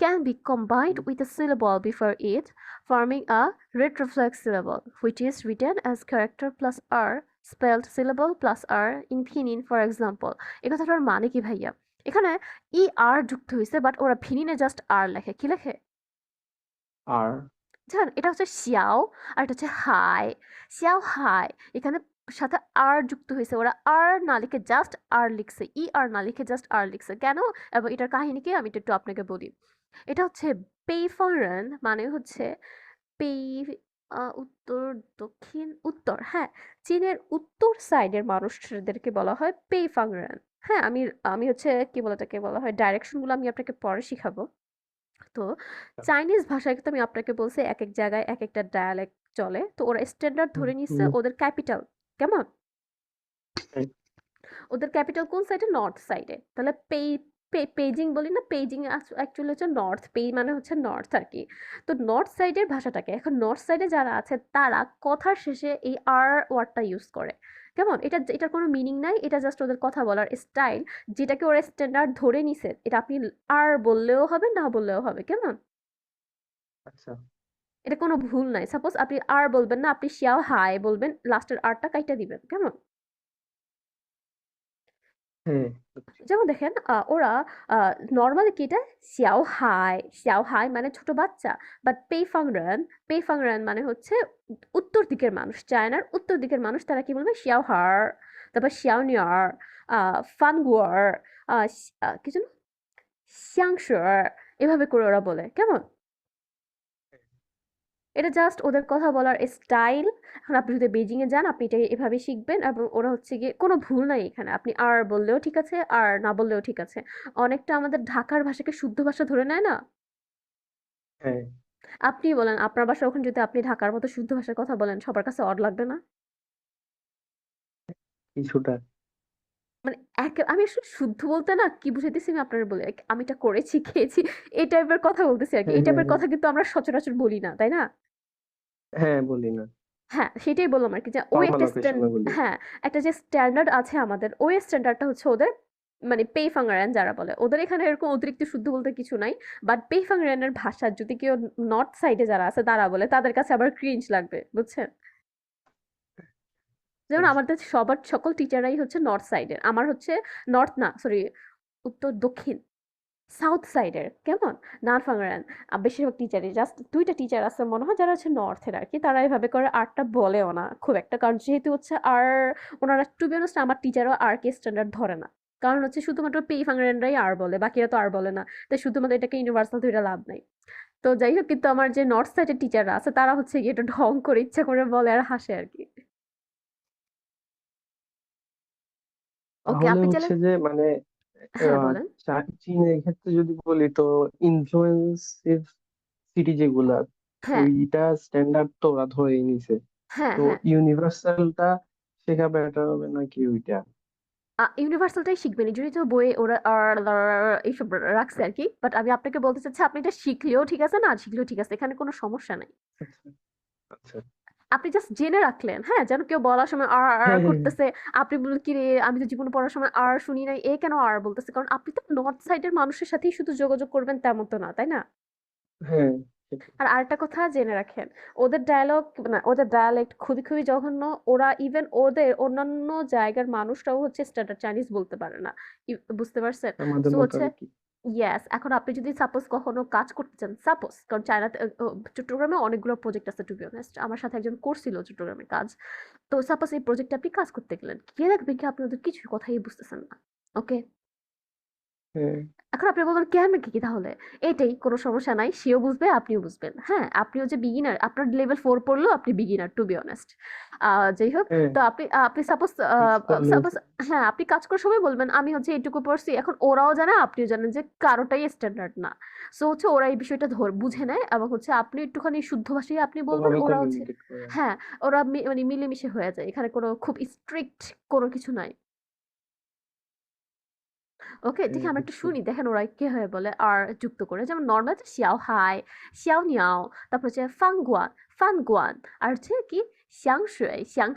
can be combined with a syllable before it forming a retroflex syllable which is written as character plus r spelled syllable plus r in pinyin for example. এই কথাটার মানে কি ভাইয়া? এখানে ই আর যুক্ত হয়েছে, বাট ওরা ফিনিনে জাস্ট আর লেখে। কি লেখে? আর জানেন এটা হচ্ছে শিয়াও আর এটা হচ্ছে হাই। শিয়াও হাই এখানে সাথে আর যুক্ত হয়েছে, ওরা আর না লিখে জাস্ট আর লিখছে, ই আর না লিখে জাস্ট আর লিখছে কেন, এবং এটার কাহিনী কি আমি একটু আপনাকে বলি। এটা হচ্ছে পেইফারেন মানে হচ্ছে পেই উত্তর দক্ষিণ উত্তর, হ্যাঁ, চীনের উত্তর সাইডের মানুষদেরকে বলা হয় পেইফাংরেন। হ্যাঁ, আমি আমি হচ্ছে কি বলে এটাকে বলা হয়, ডাইরেকশনগুলো আমি আপনাকে পরে শিখাবো। তো চাইনিজ ভাষায় কিন্তু আমি আপনাকে বলছি এক এক জায়গায় এক একটা ডায়ালেক্ট চলে, তো ওরা স্ট্যান্ডার্ড ধরে নিচ্ছে হুম, ওদের ক্যাপিটাল কেমন, হ্যাঁ, ওদের ক্যাপিটাল কোন সাইডে, নর্থ সাইডে, তাহলে পেইজিং বলি না, পেইজিং অ্যাকচুয়ালি হচ্ছে নর্থ, মানে হচ্ছে নর্থ আর কি। তো নর্থ সাইডের ভাষাটাকে এখন নর্থ সাইডে যারা আছে তারা কথার শেষে এই আর ওয়ার্ডটা ইউজ করে কেমন, এটার কোনো মিনিং নাই, এটা জাস্ট ওদের কথা বলার স্টাইল, যেটাকে ওরা স্ট্যান্ডার্ড ধরে নিছে, এটা আপনি আর বললেও হবে না বললেও হবে কেমন, আচ্ছা, এটা কোনো ভুল নাই। সাপোজ আপনি আর বলবেন না, আপনি শিয়াও হাই বলবেন, লাস্টের আরটা কাইটা দিবেন কেমন। হ্যাঁ, বুঝছি। যেমন দেখেন ওরা নর্মালি কি এটা xiao হাই মানে ছোট বাচ্চা, বাট পেই ফাংরান মানে হচ্ছে উত্তর দিকের মানুষ, চায়নার উত্তর দিকের মানুষ, তারা কি বলবে xiao হার, তারপর xiao নিয়ার, ফান গুয়ার, কি যেন xiangshi, এভাবে করে ওরা বলে কেমন। এটা জাস্ট ওদের কথা বলার স্টাইল। এখন আপনি যদি বেজিং এ যান আপনি এটা এভাবে শিখবেন, এবং ওরা হচ্ছে গিয়ে কোনো ভুল নাই এখানে, আপনি আর বললেও ঠিক আছে আর না বললেও ঠিক আছে। অনেকটা আমাদের ঢাকার ভাষাকে শুদ্ধ ভাষা ধরে নেয় না, হ্যাঁ, আপনি বলেন আপনার বাসা ওখানে যদি আপনি ঢাকার মতো শুদ্ধ ভাষার কথা বলেন সবার কাছে অড লাগবে না। কিছুটা। মানে আমি আসলে শুদ্ধ বলতে না কি বুঝাইতেছি আমি আপনার বলে, আমি এটা করেছি খেয়েছি এই টাইপের কথা বলতেছি আর কি, হ্যাঁ, এই হ্যাঁ, টাইপের হ্যাঁ, কথা কিন্তু আমরা সচরাচর বলি না তাই না। হ্যাঁ, বলি না। হ্যাঁ, সেটাই বললাম আরকি যে ওই কখন একটা অকেশনে বলি। হ্যাঁ, একটা যে স্ট্যান্ডার্ড আছে আমাদের, ওই স্ট্যান্ডার্ডটা হচ্ছে ওদের, মানে পেইফাংরান যারা বলে, ওদের এখানে এরকম অতিরিক্ত শুদ্ধ বলতে কিছু নাই। বাট পেইফাংরানের ভাষা যদি কেউ নর্থ সাইডে যারা আছে তারা বলে, তাদের কাছে আবার ক্রিঞ্জ লাগবে, বুঝছেন? যেমন হ্যাঁ, আমাদের সবার সকল টিচাররাই হচ্ছে নর্থ সাইডের। আমার হচ্ছে নর্থ না, সরি, উত্তর দক্ষিণ সাউথ সাইডের কেমন নারফাংরান। বেশিরভাগ টিচারই জাস্ট ২ টা টিচার আছে মনে হয় যারা হচ্ছে নর্থের আরকি। তারা এভাবে করে আরটা বলেও না খুব একটা। কারণ যেহেতু হচ্ছে আর ওনারা টু বি অনেস্ট আমার টিচারও আর কে স্ট্যান্ডার্ড ধরে না। কারণ হচ্ছে শুধুমাত্র পেইফাংরানরাই আর বলে। বাকিরা তো আর বলে না। তাই শুধুমাত্র এটাকে ইউনিভার্সাল ধইরা লাভ নাই। তো যাই হোক কিন্তু আমার যে নর্থ সাইডের টিচাররা আছে তারা হচ্ছে গিয়ে একটু ঢং করে ইচ্ছা করে বলে আর হাসে আরকি। ওকে তাহলে আপনি চাইলে হচ্ছে যে মানে হ্যাঁ, বলেন। চীনের ক্ষেত্রে যদি বলি তো ইনফ্লুয়েন্সিভ সিটি যেগুলা হ্যাঁ, ওইটা স্ট্যান্ডার্ড তো ওরা ধরেই নিছে। হ্যাঁ, তো হ্যাঁ। ইউনিভার্সালটা শেখা বেটার হবে নাকি ওইটা? ইউনিভার্সালটাই শিখবেন। এজন্যই তো বইয়ে ওরা এইসব রাখছে আরকি। বাট আমি আপনাকে বলতে চাচ্ছি আপনি এটা শিখলেও ঠিক আছে, না শিখলেও ঠিক আছে। এখানে কোনো সমস্যা নাই। আচ্ছা, আচ্ছা। আপনি জাস্ট জেনে রাখলেন, হ্যাঁ? যেন কেউ বলার সময় হ্যাঁ, হ্যাঁ, করতেছে। আপনি বললেন, "কিরে আমি তো জীবনে পড়ার সময় শুনি নাই। এ কেন বলতেছে?" কারণ আপনি তো নর্থ সাইডের মানুষের সাথেই শুধু যোগাযোগ করবেন তেমন তো না, তাই না? হ্যাঁ, সেটাই। আর আরেকটা কথা জেনে রাখেন, ওদের ডায়ালগ না ওদের ডায়ালেক্ট খুবই, খুবই জঘন্য। ওরা ইভেন ওদের অন্যান্য জায়গার মানুষরাও হচ্ছে স্ট্যান্ডার্ড চাইনিজ বলতে পারে না। বুঝতে পারছেন? আমাদের সো মতো হচ্ছে আর কি। ইয়েস, এখন আপনি যদি সাপোজ কখনো কাজ করতে চান, সাপোজ কারণ চায়নাতে চট্টগ্রামে অনেকগুলো প্রজেক্ট আছে টু বি অনেস্ট। আমার সাথে একজন করছিল চট্টগ্রামে কাজ। তো সাপোজ এই প্রজেক্টে আপনি কাজ করতে গেলেন। গিয়ে দেখবেন কি আপনি ওদের কিছুই কথাই বুঝতেছেন না। ওকে? হ্যাঁ, এখন আপনি বলবেন কেমনে কি তাহলে? এটাই কোনো সমস্যা নাই। সেও বুঝবে, আপনিও বুঝবেন। হ্যাঁ? আপনিও যে বিগিনার, আপনার লেভেল 4 পড়লেও আপনি বিগিনার টু বি অনেস্ট। যাই হোক, হ্যাঁ, তো আপনি সাপোজ মিক্স করলেও সাপোজ হ্যাঁ, আপনি কাজ করার সময় বলবেন, "আমি হচ্ছে এইটুকু পড়ছি।" এখন ওরাও জানে, আপনিও জানেন যে কারোটাই স্ট্যান্ডার্ড না। সো হচ্ছে ওরা এই বিষয়টা বুঝে নেয় এবং হচ্ছে আপনি একটুখানি শুদ্ধ ভাষায় আপনি বলবেন, ওভাবে ওরা হচ্ছে কমিউনিকেট করে। হ্যাঁ, ওরা মানে মিলেমিশে হয়ে যায়। এখানে কোনো খুব স্ট্রিক্ট কোনো কিছু নাই। ওকে, দেখি হ্যাঁ, আমরা একটু বুঝছি। শুনি দেখেন ওরা কিভাবে বলে আর যুক্ত করে। যেমন নরমাল হচ্ছে শিয়াও হাই, শিয়াও নিয়াও, তারপর হচ্ছে ফান গুয়ান আর হচ্ছে কি শ্যাং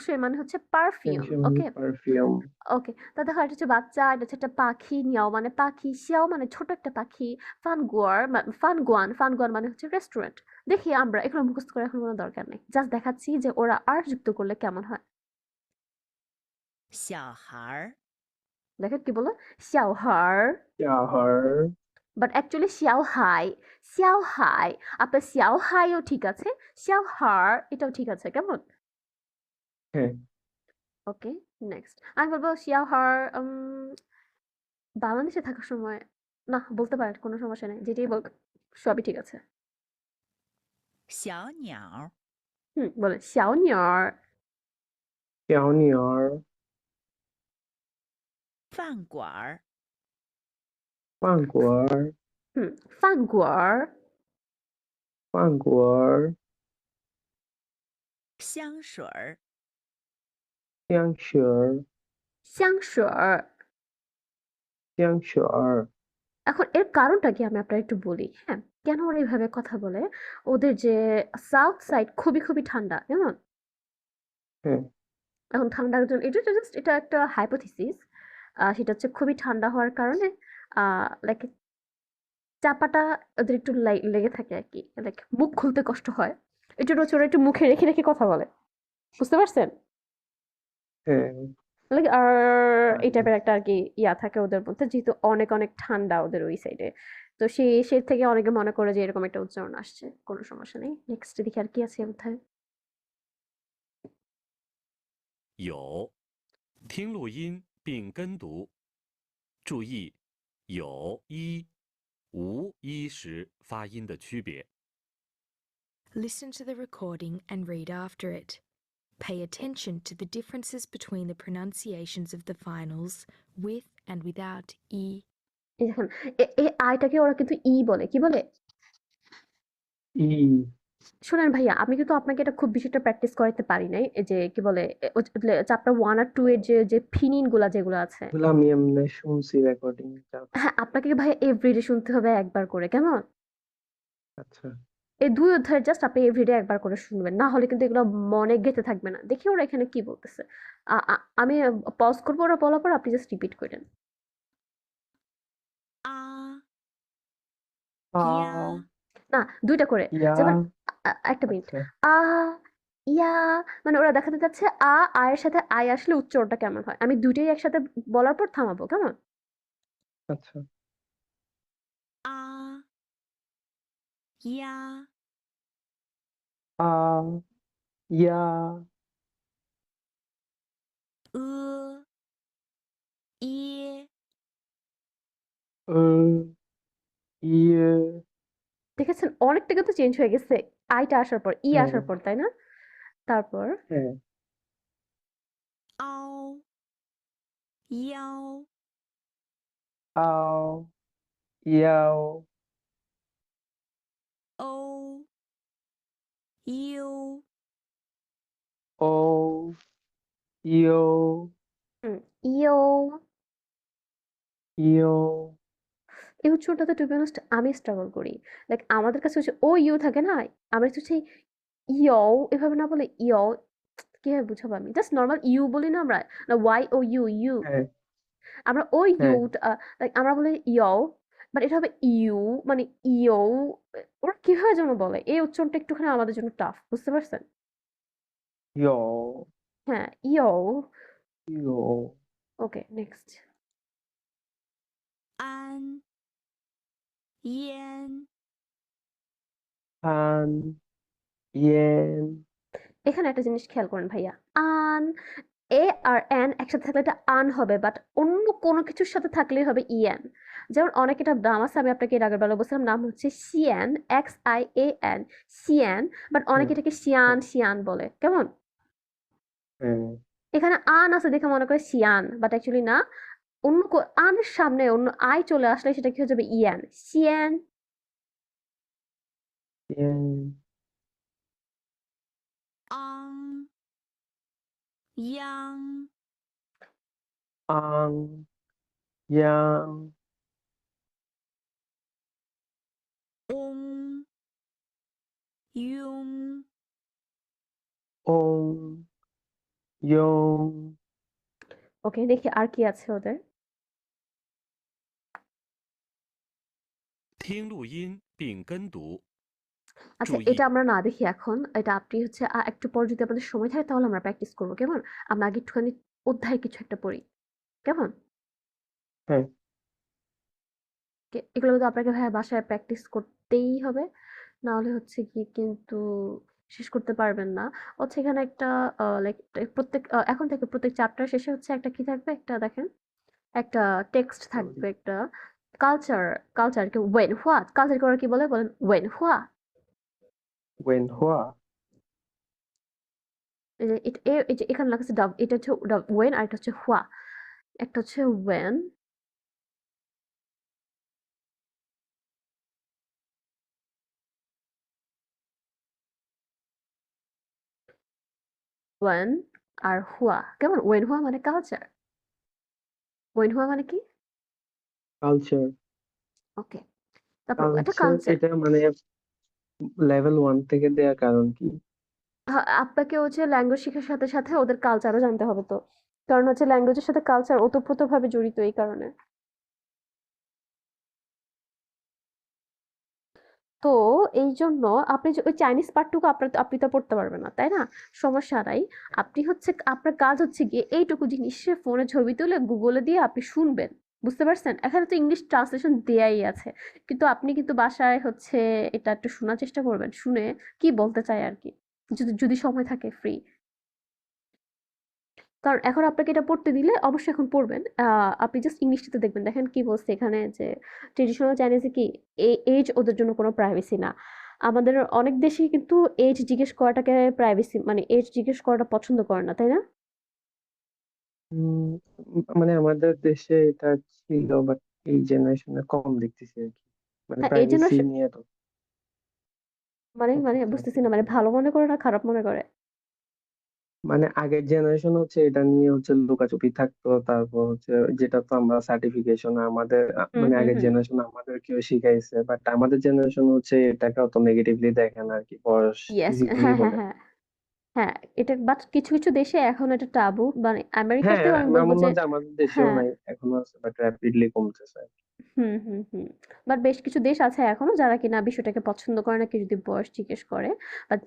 শুই মানে হচ্ছে পারফিউম। ওকে, পারফিউম। ওকে। তো দেখো এটা হচ্ছে বাচ্চা, এটা হচ্ছে একটা পাখি, নিয়াও মানে পাখি, শিয়াও মানে ছোট একটা পাখি, ফান গুয়ান মানে হচ্ছে রেস্টুরেন্ট। দেখি আমরা এগুলো মুখস্থ করে এখন কোনো দরকার নেই। জাস্ট দেখাচ্ছি যে ওরা আর যুক্ত করলে কেমন হয়। 小孩儿，দেখেন কি বললো, শিয়াও হার, 小孩儿 বাট অ্যাকচুয়ালি শিয়াও হাই আপনার শিয়াও হাইও ঠিক আছে, শিয়াও হার এটাও ঠিক আছে, কেমন? হ্যাঁ ওকে, নেক্সট আমি বলবো শিয়াও হার বাংলাদেশে থাকার সময় না বলতে পারেন, কোনো সমস্যা নেই, যেটাই বল সবই ঠিক আছে। 小鸟， বলে শিয়াও নিয়র, 小女儿 饭馆儿， 饭馆儿 ফান গুয়ার, 饭馆儿 香水儿， 香水儿 香水儿। 香水儿 এখন এর কারণটা কি আমি আপনার একটু বলি, হ্যাঁ, কেন ওরা এইভাবে কথা বলে? ওদের যে সাউথ সাইড খুবই খুবই ঠান্ডা, কেমন? হ্যাঁ এখন ঠান্ডার জন্য এটা জাস্ট এটা একটা হাইপোথিসিস, সেটা হচ্ছে খুবই ঠান্ডা হওয়ার কারণে লাইক চাপাটা ওদের একটু লেগে থাকে আর কি, লাইক মুখ খুলতে কষ্ট হয়, এই জন্য হচ্ছে ওরা একটু মুখে রেখে রেখে কথা বলে, বুঝতে পারছেন? হ্যাঁ লাইক আর এই আচ্ছা। টাইপের একটা আর কি ইয়া থাকে ওদের মধ্যে, যেহেতু অনেক অনেক ঠান্ডা ওদের ওই সাইডে, তো সে থেকে অনেকে মনে করে যে এরকম একটা উচ্চারণ আসছে, কোনো সমস্যা নেই। নেক্সট দেখি আর কি আছে এর মধ্যে। 有，听录音并跟读。注意有一、无一时发音的区别。 Listen to the recording and read after it. Pay attention to the differences between the pronunciations of the finals with and without e. এই দেখুন, এই আইটাকে ওরা কিন্তু ই বলে, কি বলে? ই শোনেন ভাইয়া, আমি কিন্তু আপনাকে এটা খুব বেশি একটা প্র্যাকটিস করাইতে পারি নাই, এই যে কি বলে চ্যাপ্টার 1 আর 2 এর যে ফিনিন গুলা যেগুলো আছে, এগুলো আমি এমনি শুনছি রেকর্ডিং। হ্যাঁ, আপনাকে ভাইয়া এভরিডে শুনতে হবে একবার করে, কেমন? আচ্ছা এই 2 অধ্যায় জাস্ট আপনি এভরিডে একবার করে শুনবেন, না হলে কিন্তু এগুলো মনে গেঁথে থাকবে না। দেখি ওরা এখানে কি বলতেছে। আমি পজ করবো, ওরা বলার পর আপনি জাস্ট রিপিট করেন। a, আ ya, না, ২ টা করে। ইয়া যেমন একটা মিনিট। আচ্ছা আ, ইয়া, মানে ওরা দেখাতে চাচ্ছে এর সাথে আই আসলে উচ্চারণটা কেমন হয়। আমি ২ টাই একসাথে বলার পর থামাবো, কেমন? আচ্ছা a, ya, a yeah e, ie, উ ইয়ে দেখেছেন অনেকটা কিন্তু চেঞ্জ হয়ে গেছে আইটা আসার পর, ই হ্যাঁ আসার পর, তাই না? তারপর হ্যাঁ ao, yao, আও ইয়াও o, you, ও ইয়ো ইয়ো, ইয়ো এই উচ্চারণটাতে টু বি অনেস্ট আমি স্ট্রাগল করি। লাইক আমাদের কাছে হচ্ছে ও ইউ থাকে না, আমরা হচ্ছে ইয়ো এভাবে না বলে ইয়ো, কিভাবে বুঝাবো আমি? জাস্ট নরমাল ইউ বলি না আমরা, না ওয়াই ও ইউ ইউ, হ্যাঁ আমরা ওই ইউ, হ্যাঁ লাইক আমরা বলি ইয়ো, বাট এটা হবে ইউ, মানে ইয়ো, ওরা কিভাবে যেন বলে, এই উচ্চারণটা একটুখানি আমাদের জন্য টাফ, বুঝতে পারছেন? ইয়ো হ্যাঁ, ইয়ো। ইয়ো ওকে, নেক্সট। an, yen, আন ইয়েন এখানে একটা জিনিস খেয়াল করেন ভাইয়া, আন, এ আর এন একসাথে থাকলে এটা আন হবে, বাট অন্য কোনো কিছুর সাথে থাকলেই হবে ইএন। যেমন অনেক এটা নাম আছে, আমি আপনাকে এর আগের বেলা বলছিলাম, নাম হচ্ছে শিয়ান, XIAN, শিয়ান, বাট অনেকে হ্যাঁ এটাকে শিয়ান হ্যাঁ শিয়ান বলে, কেমন? হ্যাঁ এখানে আন আছে দেখে মনে করে শিয়ান, বাট অ্যাকচুয়ালি না, অন্য আনের সামনে অন্য আই চলে আসলে সেটা কি হয়ে যাবে ইয়ান, শিয়ান। ইয়েন ang, yang, আং ইয়াং ong, yung, ওং ইয়ং ওকে, দেখি আর কি আছে ওদের। 听录音并跟读。 আচ্ছা, 注 এটা 意 আমরা না দেখি এখন, এটা আপনি হচ্ছে একটু পর যদি আমাদের সময় থাকে তাহলে আমরা প্র্যাকটিস করবো, কেমন? আমরা আগে একটুখানি অধ্যায় কিছু একটা পড়ি, কেমন? হ্যাঁ এগুলো কিন্তু আপনাকে ভাইয়া বাসায় প্র্যাকটিস করতেই হবে। না হলে হচ্ছে গিয়ে কিন্তু শেষ করতে পারবেন না। হচ্ছে এখানে একটা লাইক প্রত্যেক এখন থেকে প্রত্যেক চ্যাপ্টার শেষে হচ্ছে একটা কি থাকবে? একটা দেখেন, একটা টেক্সট থাকবে একটা কালচার, কালচারকে when what কালচার করে কি বলে? বলেন when what ওয়েন হোয়া এই যে এই যে এখানে লেখা আছে এটা হচ্ছে when আর এটা হচ্ছে what একটা হচ্ছে when when আর হুয়া কেমন when হুয়া মানে কালচার when হুয়া মানে কি কালচার ওকে তারপর এটা কালচার কালচার এটা মানে লেভেল 1 থেকে দেওয়ার কারণ কি? আপনাকে হচ্ছে ল্যাঙ্গুয়েজ শেখার সাথে সাথে ওদের কালচারও জানতে হবে তো কারণ হচ্ছে ল্যাঙ্গুয়েজের সাথে কালচার ওতপ্রোতভাবে জড়িত এই কারণে তো এই জন্য আপনি যে ওই চাইনিজ পার্টটুকু আপনি তো পড়তে পারবেন না তাই না সমস্যা নাই আপনি হচ্ছে আপনার কাজ হচ্ছে গিয়ে এইটুকু জিনিস ফোনে ছবি তুলে গুগলে দিয়ে আপনি শুনবেন বুঝতে পারছেন এখানে তো ইংলিশ ট্রান্সলেশন দেয়াই আছে কিন্তু আপনি কিন্তু বাসায় হচ্ছে এটা একটু শোনার চেষ্টা করবেন শুনে কি বলতে চায় আর কি যদি যদি সময় থাকে ফ্রি কারণ এখন আপনাকে এটা পড়তে দিলে অবশ্যই এখন পড়বেন আপনি জাস্ট ইংলিশটাতে দেখবেন দেখেন কি বলছে এখানে যে ট্রেডিশনাল চাইনিজে কি এজ ওদের জন্য কোনো প্রাইভেসি না আমাদের অনেক দেশেই কিন্তু এজ জিজ্ঞেস করাটাকে প্রাইভেসি মানে এজ জিজ্ঞেস করাটা পছন্দ করে না তাই না উম, মানে আমাদের দেশে এটা ছিল বাট এই জেনারেশনে কম দেখতেছি আর কি, মানে হ্যাঁ এই প্রাইভেসি জেনারেশন নিয়ে তো মানে অত বুঝতেছি চাপ না মানে নেই। ভালো মনে করে না খারাপ মনে করে মানে আগের জেনারেশন হচ্ছে এটা নিয়ে হচ্ছে লুকাচুপি থাকতো, তারপর হচ্ছে যেটা তো আমরা সার্টিফিকেশন আমাদের হুম মানে হুম আগের হুম জেনারেশন আমাদেরকেও শিখাইছে, বাট আমাদের জেনারেশন হচ্ছে এটাকে অত নেগেটিভলি দেখে না আর কি, বয়স ইয়েস ইজিলি হ্যাঁ হ্যাঁ বলে। হ্যাঁ হ্যাঁ এটা বাট কিছু কিছু দেশে এখন এটা টাবু মানে হ্যাঁ, আমেরিকাতেও আমি বলবো এমন না যে যে আমাদের দেশেও হ্যাঁ নাই, এখনো আছে বাট র্যাপিডলি কমতেছে। হুম, হুম, হুম। বাট বেশ কিছু দেশ আছে এখনো যারা কিনা বিষয়টাকে পছন্দ করে না কেউ যদি বয়স জিজ্ঞেস করে। বাট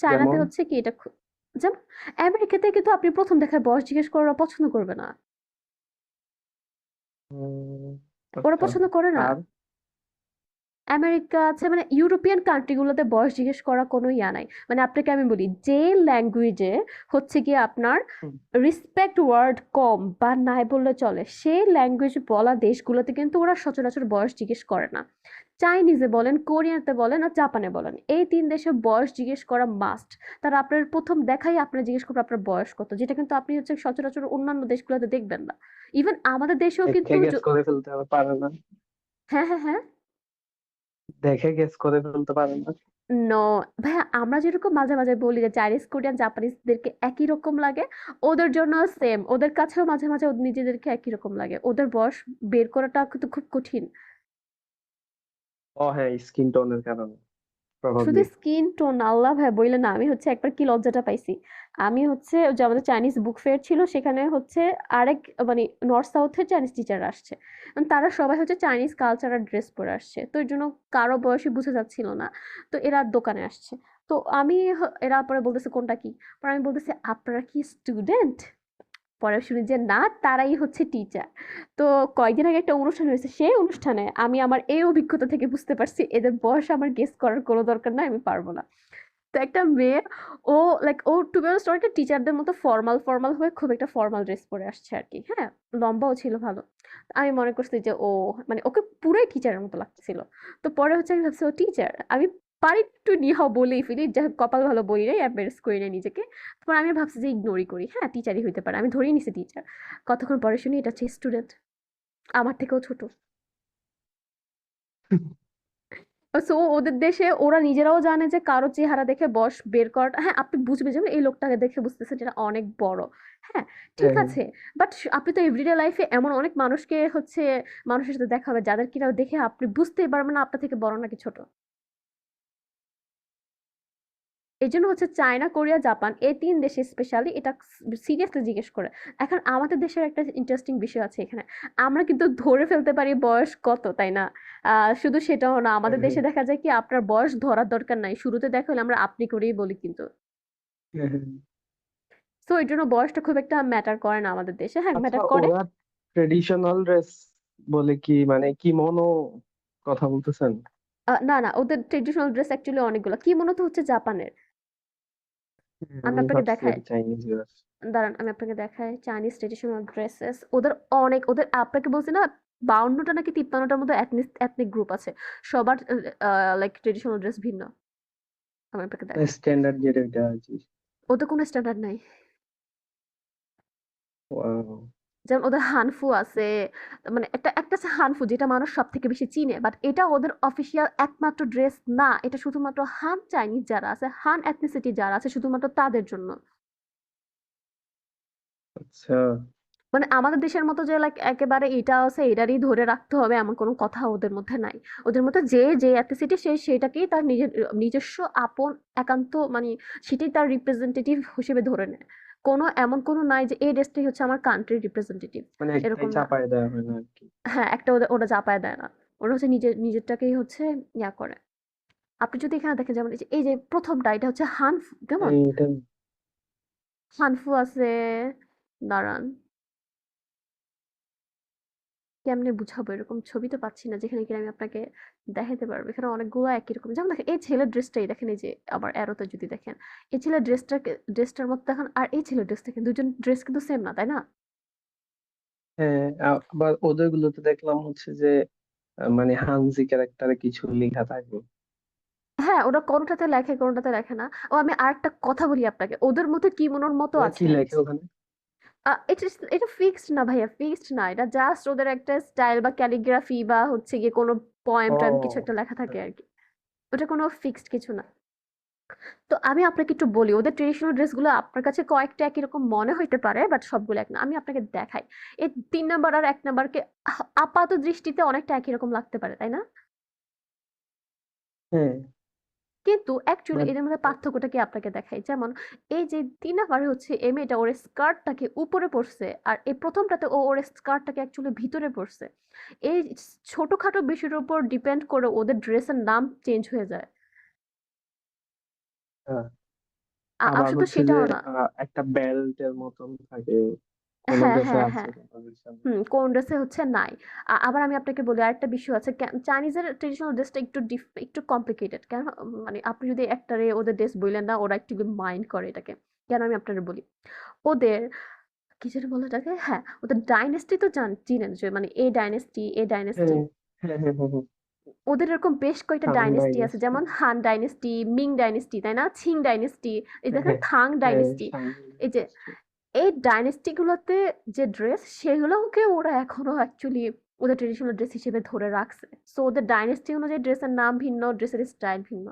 চায়নাতে যেমন হচ্ছে কি এটা যেমন আমেরিকাতে কিন্তু আপনি ১ম দেখায় বয়স জিজ্ঞেস করে ওরা পছন্দ করবে না। উম, ওরা আচ্ছা, পছন্দ করে না। আর আমেরিকা আছে মানে ইউরোপিয়ান কান্ট্রি গুলোতে বয়স জিজ্ঞেস করা কোনো ইয়া নাই মানে আপনাকে আমি বলি যে ল্যাঙ্গুয়েজে হচ্ছে কি আপনার হুম, রেসপেক্ট ওয়ার্ড কম বা নাই বললে চলে সেই ল্যাঙ্গুয়েজ বলা দেশগুলোতে কিন্তু ওরা সচরাচর বয়স জিজ্ঞেস করে না চাইনিজে বলেন কোরিয়াতে বলেন আর জাপানে বলেন এই তিন দেশে বয়স জিজ্ঞেস করা মাস্ট তারা আপনার প্রথম দেখাই আপনার জিজ্ঞেস করবে আপনার বয়স কত যেটা কিন্তু আপনি হচ্ছে সচরাচর অন্যান্য দেশগুলোতে দেখবেন না ইভেন আমাদের দেশেও দেখে কিন্তু গেস করে ফেলতে পারে না, হ্যাঁ হ্যাঁ হ্যাঁ দেখে গেস করে ফেলতে পারে না। নো ভাইয়া আমরা যেরকম মাঝে মাঝে বলি যে চাইনিজ কোরিয়ান জাপানিজদেরকে একই রকম লাগে ওদের জন্য সেম ওদের কাছেও মাঝে মাঝে ওদের নিজেদেরকে একই রকম লাগে ওদের বয়স বের করাটা কিন্তু খুব কঠিন ও হ্যাঁ, স্কিন টোনের কারণে শুধু প্রবাবলি। স্কিন টোন আল্লাহ ভাই বইলে না আমি হচ্ছে একবার কি লজ্জাটা পাইছি আমি হচ্ছে যে আমাদের চাইনিজ বুক ফেয়ার ছিল সেখানে হচ্ছে আরেক মানে নর্থ সাউথের চাইনিজ টিচার আসছে তারা সবাই হচ্ছে চাইনিজ কালচারাল ড্রেস পরে আসছে তো এর জন্য কারো বয়সই বোঝা যাচ্ছিল না তো এরা দোকানে আসছে তো এরা পরে বলতেছে কোনটা কি পরে আমি বলতেছি আপনারা কি স্টুডেন্ট পরে শুনি যে না তারাই হচ্ছে টিচার তো কয়েকদিন আগে একটা অনুষ্ঠান হয়েছে সেই অনুষ্ঠানে আমি আমার এই অভিজ্ঞতা থেকে বুঝতে পারছি এদের বয়স আমার গেস করার কোনো দরকার নাই আমি পারবো না তো একটা মেয়ে ও লাইক ও টু বি অনেস্ট অনেকটা টিচারদের মতো ফর্মাল ফর্মাল হয়ে খুব একটা ফর্মাল ড্রেস পরে আসছে আর কি হ্যাঁ লম্বাও ছিল ভালো আমি মনে করছি যে ও মানে ওকে পুরাই টিচারের মতো লাগছিল তো পরে হচ্ছে আমি ভাবছি ও টিচার আমি পারি একটু নিহাও বলেই ফেলি যা হোক, কপাল ভালো বলি নাই এম্বারেস করি না নিজেকে তারপর আমি ভাবছি যে ইগনোরই করি হ্যাঁ টিচারই হইতে পারে আমি ধরেই নিছি টিচার কতক্ষণ পরে শুনি এটা হচ্ছে স্টুডেন্ট আমার থেকেও ছোট সো ওদের দেশে ওরা নিজেরাও জানে যে কারো চেহারা দেখে বয়স বের করাটা হ্যাঁ আপনি বুঝবে যেমন এই লোকটাকে দেখে বুঝতেছেন যেটা অনেক বড় হ্যাঁ ঠিক হ্যাঁ, আছে বাট আপনি তো এভরিডে লাইফে এমন অনেক মানুষকে হচ্ছে মানুষের সাথে দেখা হবে যাদের কিনা দেখে আপনি বুঝতেই পারবেন না আপনার থেকে বড় নাকি ছোট এই জন্য হচ্ছে চায়না কোরিয়া জাপান এই তিন দেশে স্পেশালি এটা সিরিয়াসলি জিজ্ঞেস করে এখন আমাদের দেশের একটা ইন্টারেস্টিং বিষয় আছে এখানে আমরা কিন্তু ধরে ফেলতে পারি বয়স কত তাই না শুধু সেটাও না আমাদের হ্যাঁ, দেশে দেখা যায় কি আপনার বয়স ধরার দরকার নাই শুরুতে দেখা হলে আমরা আপনি করেই বলি কিন্তু হ্যাঁ, হ্যাঁ। সো এর জন্য বয়সটা খুব একটা ম্যাটার করে না আমাদের দেশে হ্যাঁ আচ্ছা, ম্যাটার করে ওরা ট্রেডিশনাল ড্রেস বলে কি মানে কিমোনো কথা বলতেছেন? না না, ওদের ট্রেডিশনাল ড্রেস অ্যাকচুয়ালি অনেকগুলো। কিমোনো তো হচ্ছে জাপানের। আমি আমি আপনাকে ভাবছি দেখাই, এটা চাইনিজ ড্রেস। দাঁড়ান আমি আপনাকে দেখাই চাইনিজ ট্রেডিশনাল ড্রেসেস। ওদের অনেক, ওদের আপনাকে বলছি না 52টা নাকি 53টার মতো এথনিক গ্রুপ আছে, সবার লাইক ট্রেডিশনাল ড্রেস ভিন্ন। আমি আপনাকে দেখাই, স্ট্যান্ডার্ড যেটা এটা আর কি। ওদের কোনো স্ট্যান্ডার্ড নাই। ওয়াও। যেমন ওদের হানফু আছে, মানে একটা একটা আছে হানফু যেটা মানুষ সব থেকে বেশি চিনে, বাট এটা ওদের অফিসিয়াল একমাত্র ড্রেস না, এটা শুধুমাত্র হান চাইনিজ যারা আছে, হান এথনিসিটি যারা আছে শুধুমাত্র তাদের জন্য। আচ্ছা। মানে আমাদের দেশের মতো যে লাইক একেবারে এটা আছে এটারই ধরে রাখতে হবে এমন কোনো কথা ওদের মধ্যে নাই। ওদের মধ্যে যে এথনিসিটি সে সেটাকেই তার নিজস্ব আপন একান্ত, মানে সেটাই তার রিপ্রেজেন্টেটিভ হিসেবে ধরে নেয়। কোনো এমন কোনো নাই যে এই ড্রেসটাই হচ্ছে আমার কান্ট্রির রিপ্রেজেন্টেটিভ, মানে একটাই এরকম না। চাপায় দেওয়া হয় না আর কি। হ্যাঁ, একটা ওরা চাপায় দেয় না। ওরা হচ্ছে নিজেরটাকেই হচ্ছে ইয়া করে। আপনি যদি এখানে দেখেন যেমন এই যে ১ম টা এটা হচ্ছে হানফু, কেমন? এটা হানফু আছে, দাঁড়ান কেমনে বুঝাবো? এরকম ছবি তো পাচ্ছি না যেখানে কিনা আমি আপনাকে দেখাতে পারবো। এখানে অনেকগুলো একই রকম। যেমন দেখেন এই ছেলের ড্রেসটাই দেখেন, এই যে আবার অ্যারোতে যদি দেখেন। এই ছেলের ড্রেসটার মতো দেখেন আর এই ছেলের ড্রেস দেখেন। ২ জন ড্রেস কিন্তু সেম না, তাই না? হ্যাঁ, আবার ওদের গুলোতে দেখলাম হচ্ছে যে মানে হানজি ক্যারেক্টারে কিছু লেখা থাকে। হ্যাঁ, ওরা কোনোটাতে লেখে, কোনোটাতে লেখে না। ও আমি আরেকটা কথা বলি আপনাকে। ওদের মধ্যে কিমোনোর মতো ওরা কি আছে। লেখে ওখানে? এটা ফিক্সড না ভাইয়া, ফিক্সড না। এটা জাস্ট ওদের একটা স্টাইল বা ক্যালিগ্রাফি বা হচ্ছে গিয়ে কোনো পয়েম-টয়েম কিছু ও একটা লেখা থাকে আরকি। ওটা কোনো ফিক্সড কিছু না। তো আমি আপনাকে একটু বলি, ওদের ট্রেডিশনাল ড্রেসগুলো আপনার কাছে কয়েকটা একই রকম মনে হইতে পারে, বাট সবগুলো এক না। আমি আপনাকে দেখাই। এই ৩ নাম্বার আর ১ নাম্বারকে আপাত দৃষ্টিতে অনেকটা একই রকম লাগতে পারে, তাই না? হ্যাঁ, কিন্তু অ্যাকচুয়ালি বাট এদের মধ্যে পার্থক্যটা কি আপনাকে দেখাই। যেমন এই যে ৩ নাম্বারে হচ্ছে এই মেয়েটা ওর স্কার্টটাকে উপরে পড়ছে। আর এই ১ম টাতে ওর স্কার্টটাকে অ্যাকচুয়ালি ভিতরে পড়ছে। এই ছোটখাটো বিষয়ের উপর ডিপেন্ড করে ওদের ড্রেসের নাম চেঞ্জ হয়ে যায়। আবার শুধু হচ্ছে যে সেটাও না। একটা বেল্টের মতন থাকে, কোন হ্যাঁ, ড্রেসে হ্যাঁ, আছে হ্যাঁ। কোন ড্রেসে নেই। হুম, কোন ড্রেসে হচ্ছে নাই। আবার আমি আপনাকে বলি আরেকটা বিষয় আছে। চাইনিজের ট্রেডিশনাল ড্রেসটা একটু কমপ্লিকেটেড। কেন? মানে আপনি যদি একটারে ওদের ড্রেস বইলেন না, ওরা একটু মাইন্ড করে এটাকে। কেন আমি আপনারে বলি। ওদের কি যেন বলে এটাকে? হ্যাঁ, ওদের ডাইনেস্টি তো চিনেন যে মানে এ ডাইনেস্টি। হ্যাঁ, হ্যাঁ, হ্যাঁ, হ্যাঁ, হ্যাঁ। ওদের এরকম বেশ কয়েকটা হান ডাইনেস্টি আছে। ডাইনেস্টি। যেমন হান ডাইনেস্টি, মিং ডাইনেস্টি, তাই না? ছিং ডাইনেস্টি, এই হ্যাঁ, দেখেন হ্যাঁ, থাং হ্যাঁ, ডাইনেস্টি। শাং এই যে ডাইনেস্টি। এই ডাইনেস্টি গুলোতে যে ড্রেস সেগুলোকে ওরা এখনো অ্যাকচুয়ালি ওদের ট্রেডিশনাল ড্রেস হিসেবে ধরে রাখছে। সো ওদের ডাইনেস্টি অনুযায়ী ড্রেসের নাম ভিন্ন, ড্রেসের স্টাইল ভিন্ন।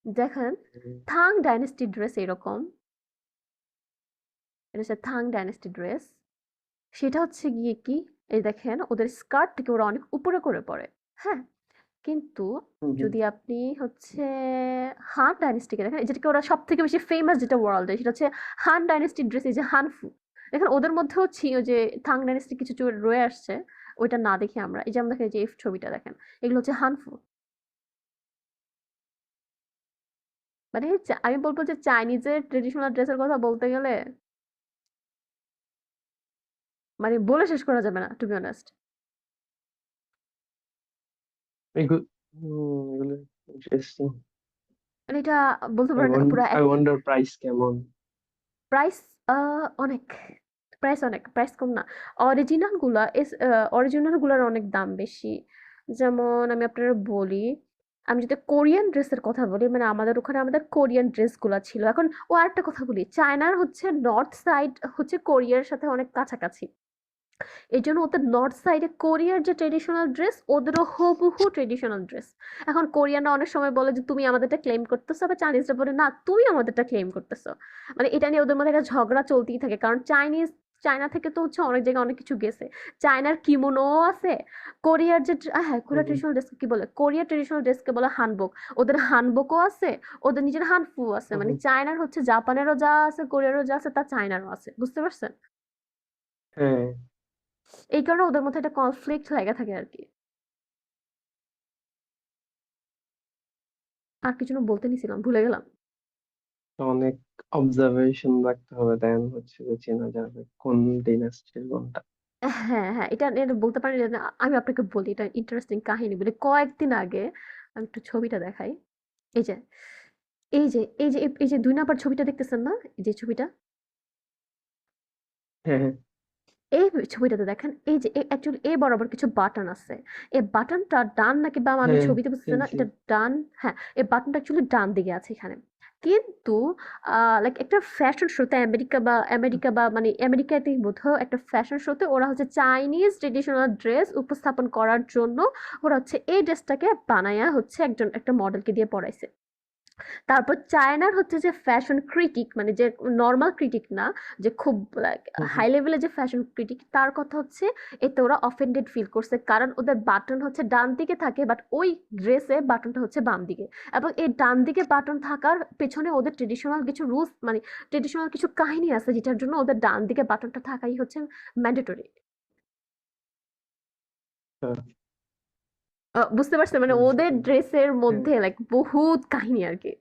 দেখেন থাং ডাইনেস্টি ড্রেস এরকম, এটা হচ্ছে থাং ডাইনেস্টি ড্রেস। সেটা হচ্ছে গিয়ে কি, এই দেখেন ওদের স্কার্ট থেকে ওরা অনেক উপরে করে পরে। হ্যাঁ, কিন্তু হুম, হুম। যদি আপনি হচ্ছে হান ডাইনেস্টিকে দেখেন, যেটাকে ওরা সব থেকে বেশি ফেমাস যেটা ওয়ার্ল্ডে, সেটা হচ্ছে হান ডাইনেস্টির ড্রেস, এই যে হানফু। দেখেন ওদের মধ্যেও ছিল যে থাং ডাইনেস্টি কিছু রয়ে আসছে, ওইটা না দেখে আমরা এই যেমন দেখেন এই যে এই ছবিটা দেখেন, এগুলো হচ্ছে হানফু। মানে আমি বলবো যে চাইনিজের ট্রেডিশনাল ড্রেসের কথা বলতে গেলে মানে বলে শেষ করা যাবে না, টু বি অনেস্ট। এগুলো ইন্টারেস্টিং। মানে এটা বলতে আই পারেন ওয়ান্ট পুরা আই ওয়ান্ডার প্রাইস কেমন। প্রাইস আ অনেক। প্রাইস কম না। অরিজিনাল গুলা অরিজিনাল গুলার অনেক দাম বেশি। যেমন আমি আপনারে বলি, আমি যদি কোরিয়ান ড্রেসের কথা বলি, মানে আমাদের ওখানে আমাদের কোরিয়ান ড্রেসগুলা ছিল। এখন আরেকটা কথা বলি, চায়নার হচ্ছে নর্থ সাইড হচ্ছে কোরিয়ার সাথে অনেক কাছাকাছি। এইজন্য ওদের নর্থ সাইডে কোরিয়ার যে ট্রেডিশনাল ড্রেস, ওদেরও হুবহু ট্রেডিশনাল ড্রেস। এখন কোরিয়ানরা অনেক সময় বলে যে তুমি আমাদেরটা ক্লেম করতেছো, আবার চাইনিজরা বলে না তুমি আমাদেরটা ক্লেম করতেছো। মানে এটা নিয়ে ওদের মধ্যে একটা ঝগড়া চলতেই থাকে, কারণ চায়না থেকে তো হচ্ছে অনেক জায়গায় অনেক কিছু গেছে। চায়নার কিমোনো আছে, কোরিয়ার যে হ্যাঁ কোরিয়ার হুম, ট্রেডিশনাল ড্রেস কি বলে, কোরিয়ার ট্রেডিশনাল ড্রেসকে বলে হানবক। ওদের হানবকও আছে, ওদের নিজের হানফু আছে। হুম, মানে হুম। চায়নার হচ্ছে জাপানেরও যা আছে, কোরিয়ারও যা আছে, তা চায়নারও আছে, বুঝতে পারছেন? হ্যাঁ, এই কারণে ওদের মধ্যে একটা কনফ্লিক্ট লেগে থাকে আর কি। আর কিছু যেন বলতে নিছিলাম, ভুলে গেলাম। অনেক অবজারভেশন রাখতে হবে দেন হচ্ছে যে চেনা যাবে কোন ডিনাস্টির কোনটা। হ্যাঁ, এটা বলতে পারেন যে আমি আপনাকে বলি এটা ইন্টারেস্টিং কাহিনী বলি। কয়েকদিন আগে আমি একটু ছবিটা দেখাই। এই যে, এই যে ২ নাম্বার ছবিটা দেখতেছেন না? এই যে ছবিটা? হ্যাঁ, হ্যাঁ, এই ছবিটাতে দেখেন এই যে অ্যাকচুয়ালি বরাবর কিছু বাটন আছে। এই বাটনটা ডান নাকি বাম আমি হ্যাঁ, ছবিতে বুঝতেছি না। চিনছি। এটা ডান, হ্যাঁ, এই বাটনটা অ্যাকচুয়ালি ডান দিকে আছে এখানে। কিন্তু লাইক একটা ফ্যাশন শোতে আমেরিকা বা মানে আমেরিকাতেই বোধহয় একটা ফ্যাশন শোতে ওরা হচ্ছে চাইনিজ ট্রেডিশনাল ড্রেস উপস্থাপন করার জন্য ওরা হচ্ছে এই ড্রেসটাকে বানায়া হচ্ছে একটা মডেলকে দিয়ে পরাইছে। তারপর চায়নার হচ্ছে যে ফ্যাশন ক্রিটিক মানে যে নরমাল ক্রিটিক না, যে খুব হুম, হুম। হাই লেভেলের যে ফ্যাশন ক্রিটিক, তার কথা হচ্ছে এতে ওরা অফেন্ডেড ফিল করছে কারণ ওদের বাটন হচ্ছে ডান দিকে থাকে বাট ওই ড্রেসে বাটনটা হচ্ছে বাম দিকে। এবং এই ডান দিকে বাটন থাকার পেছনে ওদের ট্রেডিশনাল কিছু রুলস মানে ট্রেডিশনাল কিছু কাহিনী আছে যেটার জন্য ওদের ডান দিকে বাটনটা থাকাই হচ্ছে ম্যান্ডেটরি। বুঝতে পারছেন মানে বুঝতে ওদের পেরেছি। ড্রেসের হ্যাঁ, মধ্যে লাইক বহুত কাহিনী আর কি।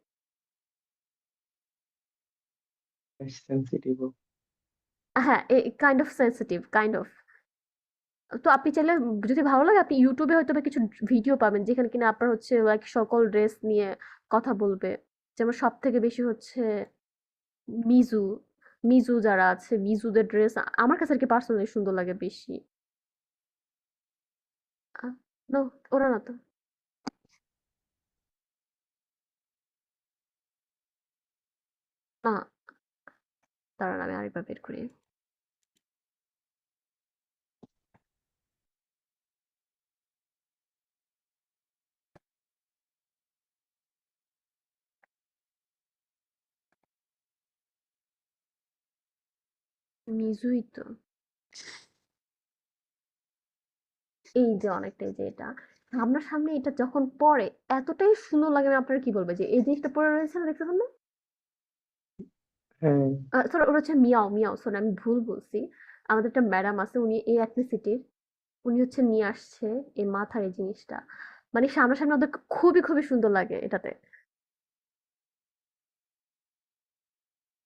বেশ সেনসিটিভ। হ্যাঁ, kind of sensitive kind of. তো আপনি চাইলে যদি ভালো লাগে আপনি ইউটিউবে হয়তো বা কিছু ভিডিও পাবেন যেখানে কিনা আপনার হচ্ছে লাইক সকল ড্রেস নিয়ে কথা বলবে। যেমন সব থেকে বেশি হচ্ছে মিজু মিজু যারা আছে মিজুদের ড্রেস আমার কাছে আর কি পার্সোনালি সুন্দর লাগে বেশি। নো, ওরা না তো। না, দাঁড়ান আমি আরেকবার বের করি। মিজুই তো। এই যে অনেকটা এই যে এটা সামনাসামনি এটা যখন পরে এতটাই সুন্দর লাগে আমি আপনার কি বলবো যে এই জিনিসটা পরে রয়েছে না দেখতে পান না? হ্যাঁ, সরি ওটা হচ্ছে মিয়াও সরি আমি ভুল বলছি। আমাদের একটা ম্যাডাম আছে উনি এই এথনিসিটির। উনি হচ্ছে নিয়ে আসছে এই মাথার এই জিনিসটা। মানে সামনাসামনি ওদের খুবই সুন্দর লাগে এটাতে।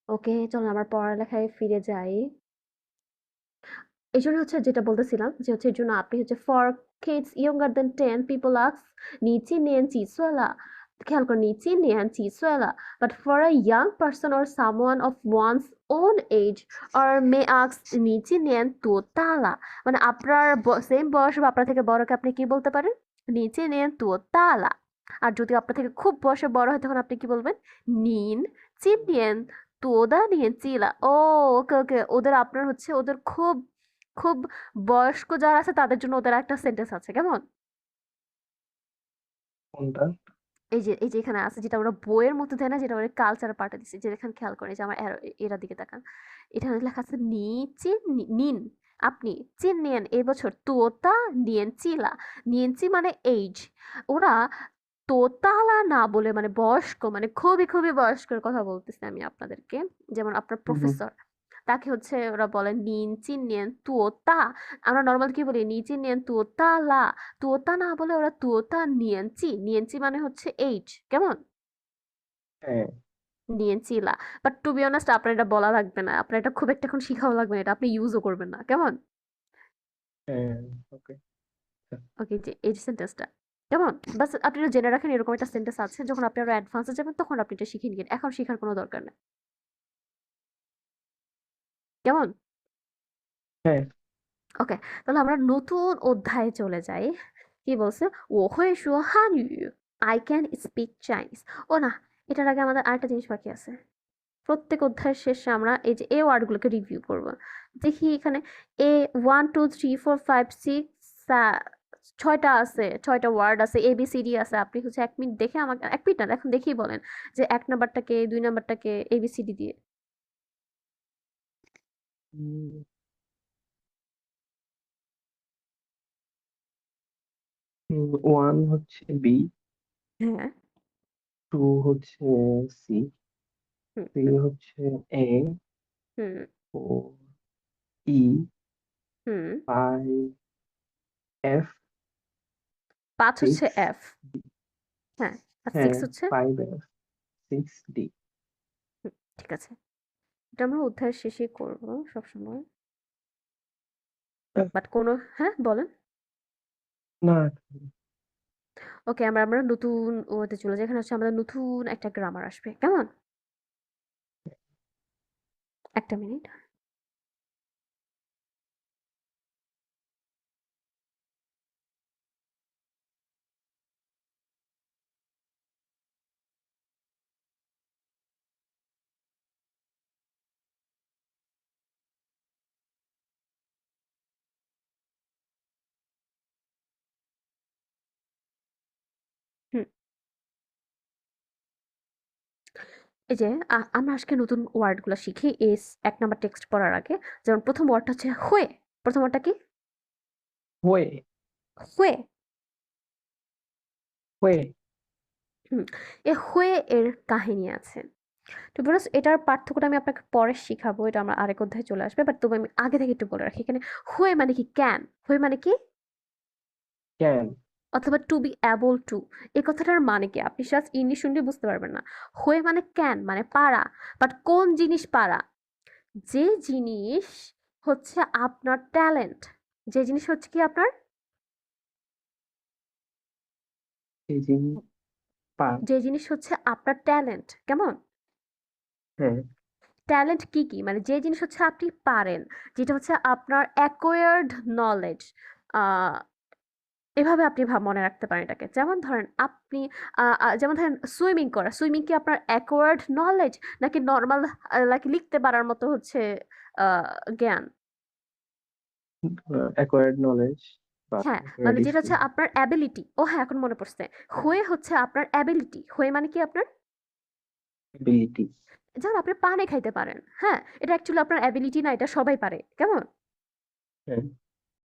ওকে চলুন আবার পড়ালেখায় ফিরে যাই। এজন্য হচ্ছে যেটা বলতেছিলাম যে হচ্ছে এর জন্য আপনি হচ্ছে for kids younger than 10 people ask 你今年几岁了? খেয়াল করুন 你今年几岁了? But for a young person or someone of one's own age or may ask 你今年多大了? মানে আপনার সেম বয়স বা আপনার থেকে বড়কে আপনি কি বলতে পারেন? 你今年多大了? আর যদি আপনার থেকে খুব বয়সে বড় হয় তখন আপনি কি বলবেন? 您今年多大年纪了? ও ওকে ওদের আপনার হচ্ছে ওদের খুব খুব বয়স্ক যারা আছে তাদের জন্য ওদের একটা সেন্টেন্স আছে কেমন? কোনটা? এই যে এখানে আছে যেটা ওরা বইয়ের মধ্যে দেয় না যেটা ওরা কালচার পার্টে দিছে যে এখানে খেয়াল করে যে আমার এরা দিকে তাকান। এখানে লেখা আছে নিন আপনি চিন নিয়েন এই বছর তোতা নিয়েন চিলা নিয়েনচি মানে এইজ। ওরা তোতালা না বলে মানে বয়স্ক মানে খুবই বয়স্কের কথা বলতেছি আমি আপনাদেরকে। যেমন আপনার হুম, হুম। প্রফেসর তাকে হচ্ছে ওরা বলে নিন চিন নিয়েন তুওতা। আমরা নর্মাল কি বলি নি চিন নিয়েন তুওতা লা তুওতা না বলে ওরা তুওতা নিয়েনচি নিয়েনচি মানে হচ্ছে এইজ কেমন? হ্যাঁ, নিয়েনচি লা। বাট টু বি অনেস্ট আপনার এটা বলা লাগবে না, আপনার এটা খুব একটা এখন শিখাও লাগবে না, এটা আপনি ইউজও করবেন না কেমন? হ্যাঁ, ওকে। ওকে যে এই সেন্টেন্সটা কেমন বাস আপনি এটা জেনে রাখেন এরকম একটা সেন্টেন্স আছে যখন আপনি আরো অ্যাডভান্সে যাবেন তখন আপনি এটা শিখে নিন, এখন শেখার কোনো দরকার নেই কেমন? হ্যাঁ, ওকে তাহলে আমরা নতুন অধ্যায়ে চলে যাই। কি বলছে? 我会说汉语 I can speak Chinese। ও না, এটার আগে আমাদের আরেকটা জিনিস বাকি আছে। প্রত্যেক অধ্যায়ের শেষে আমরা এই যে এ ওয়ার্ডগুলোকে রিভিউ করব। দেখি এখানে এ 1 2 3 4 5 6 ছয়টা আছে, ছয়টা ওয়ার্ড আছে, এ বি সি ডি আছে। আপনি হচ্ছে 1 মিনিট দেখে আমাকে 1 মিনিট না এখন দেখেই বলেন যে 1 নাম্বারটাকে 2 নাম্বারটাকে এ বি সি ডি দিয়ে। উম, 1 হচ্ছে বি, হ্যাঁ 2 হচ্ছে সি, হুম 3 হচ্ছে এ, হুম 4 ই, হুম 5 এফ, 5 হচ্ছে 6 এফ। হ্যাঁ আর হ্যাঁ 6 হচ্ছে 5 এফ, 6 ডি। ঠিক আছে। এটা আমরা অধ্যায়ের শেষে করব সবসময়। বাট কোনো হ্যাঁ বলেন। না ওকে, আমরা নতুন ওতে চলে যাই। এখানে হচ্ছে আমাদের নতুন একটা গ্রামার আসবে। কেমন? একটা মিনিট। হুম। এই যে আমরা আজকে নতুন ওয়ার্ডগুলো শিখি এস ১ নাম্বার টেক্সট পড়ার আগে। যেমন ১ম ওয়ার্ডটা হচ্ছে হুয়ে। ১ম ওয়ার্ডটা কি? হুয়ে হুয়ে। হুয়ে হুম। এ হুয়ে এর কাহিনী আছে। টু বি অনেস্ট এটার পার্থক্যটা আমি আপনাকে পরে শিখাবো। এটা আমার আরেক অধ্যায়ে চলে আসবে। বাট তবু আমি আগে থেকে একটু বলে রাখি। এখানে হুয়ে মানে কি? ক্যান। হুয়ে মানে কি? ক্যান অথবা টু বি অ্যাবল টু। এই কথাটার মানে কি? আপনি জাস্ট ইংলিশ শুনলে বুঝতে পারবেন না। হুয়ে মানে ক্যান মানে পারা। বাট কোন জিনিস পারা? যে জিনিস হচ্ছে আপনার ট্যালেন্ট। যে জিনিস হচ্ছে কি আপনার? এই যে পা যে জিনিস হচ্ছে আপনার ট্যালেন্ট। কেমন? হ্যাঁ ট্যালেন্ট কি, কি? মানে যে জিনিস হচ্ছে আপনি পারেন, যেটা হচ্ছে আপনার অ্যাকোয়ার্ড নলেজ। আ এভাবে আপনি মনে রাখতে পারেন এটাকে। যেমন ধরেন আপনি যেমন ধরেন সুইমিং করা। সুইমিং কি আপনার অ্যাকোয়ার্ড নলেজ নাকি নরমাল লাইক লিখতে পারার মতো হচ্ছে আ জ্ঞান? অ্যাকোয়ার্ড নলেজ বা হ্যাঁ, অ্যাকোয়ার্ড মানে যেটা স্কিল হচ্ছে আপনার অ্যাবিলিটি। ও হ্যাঁ, এখন মনে পড়ছে। হয়ে হচ্ছে আপনার অ্যাবিলিটি। হয়ে মানে কি আপনার? এবিলিটি যেমন আপনি পানি খাইতে পারেন। হ্যাঁ? এটা অ্যাকচুয়ালি আপনার অ্যাবিলিটি না, এটা সবাই পারে। কেমন? হ্যাঁ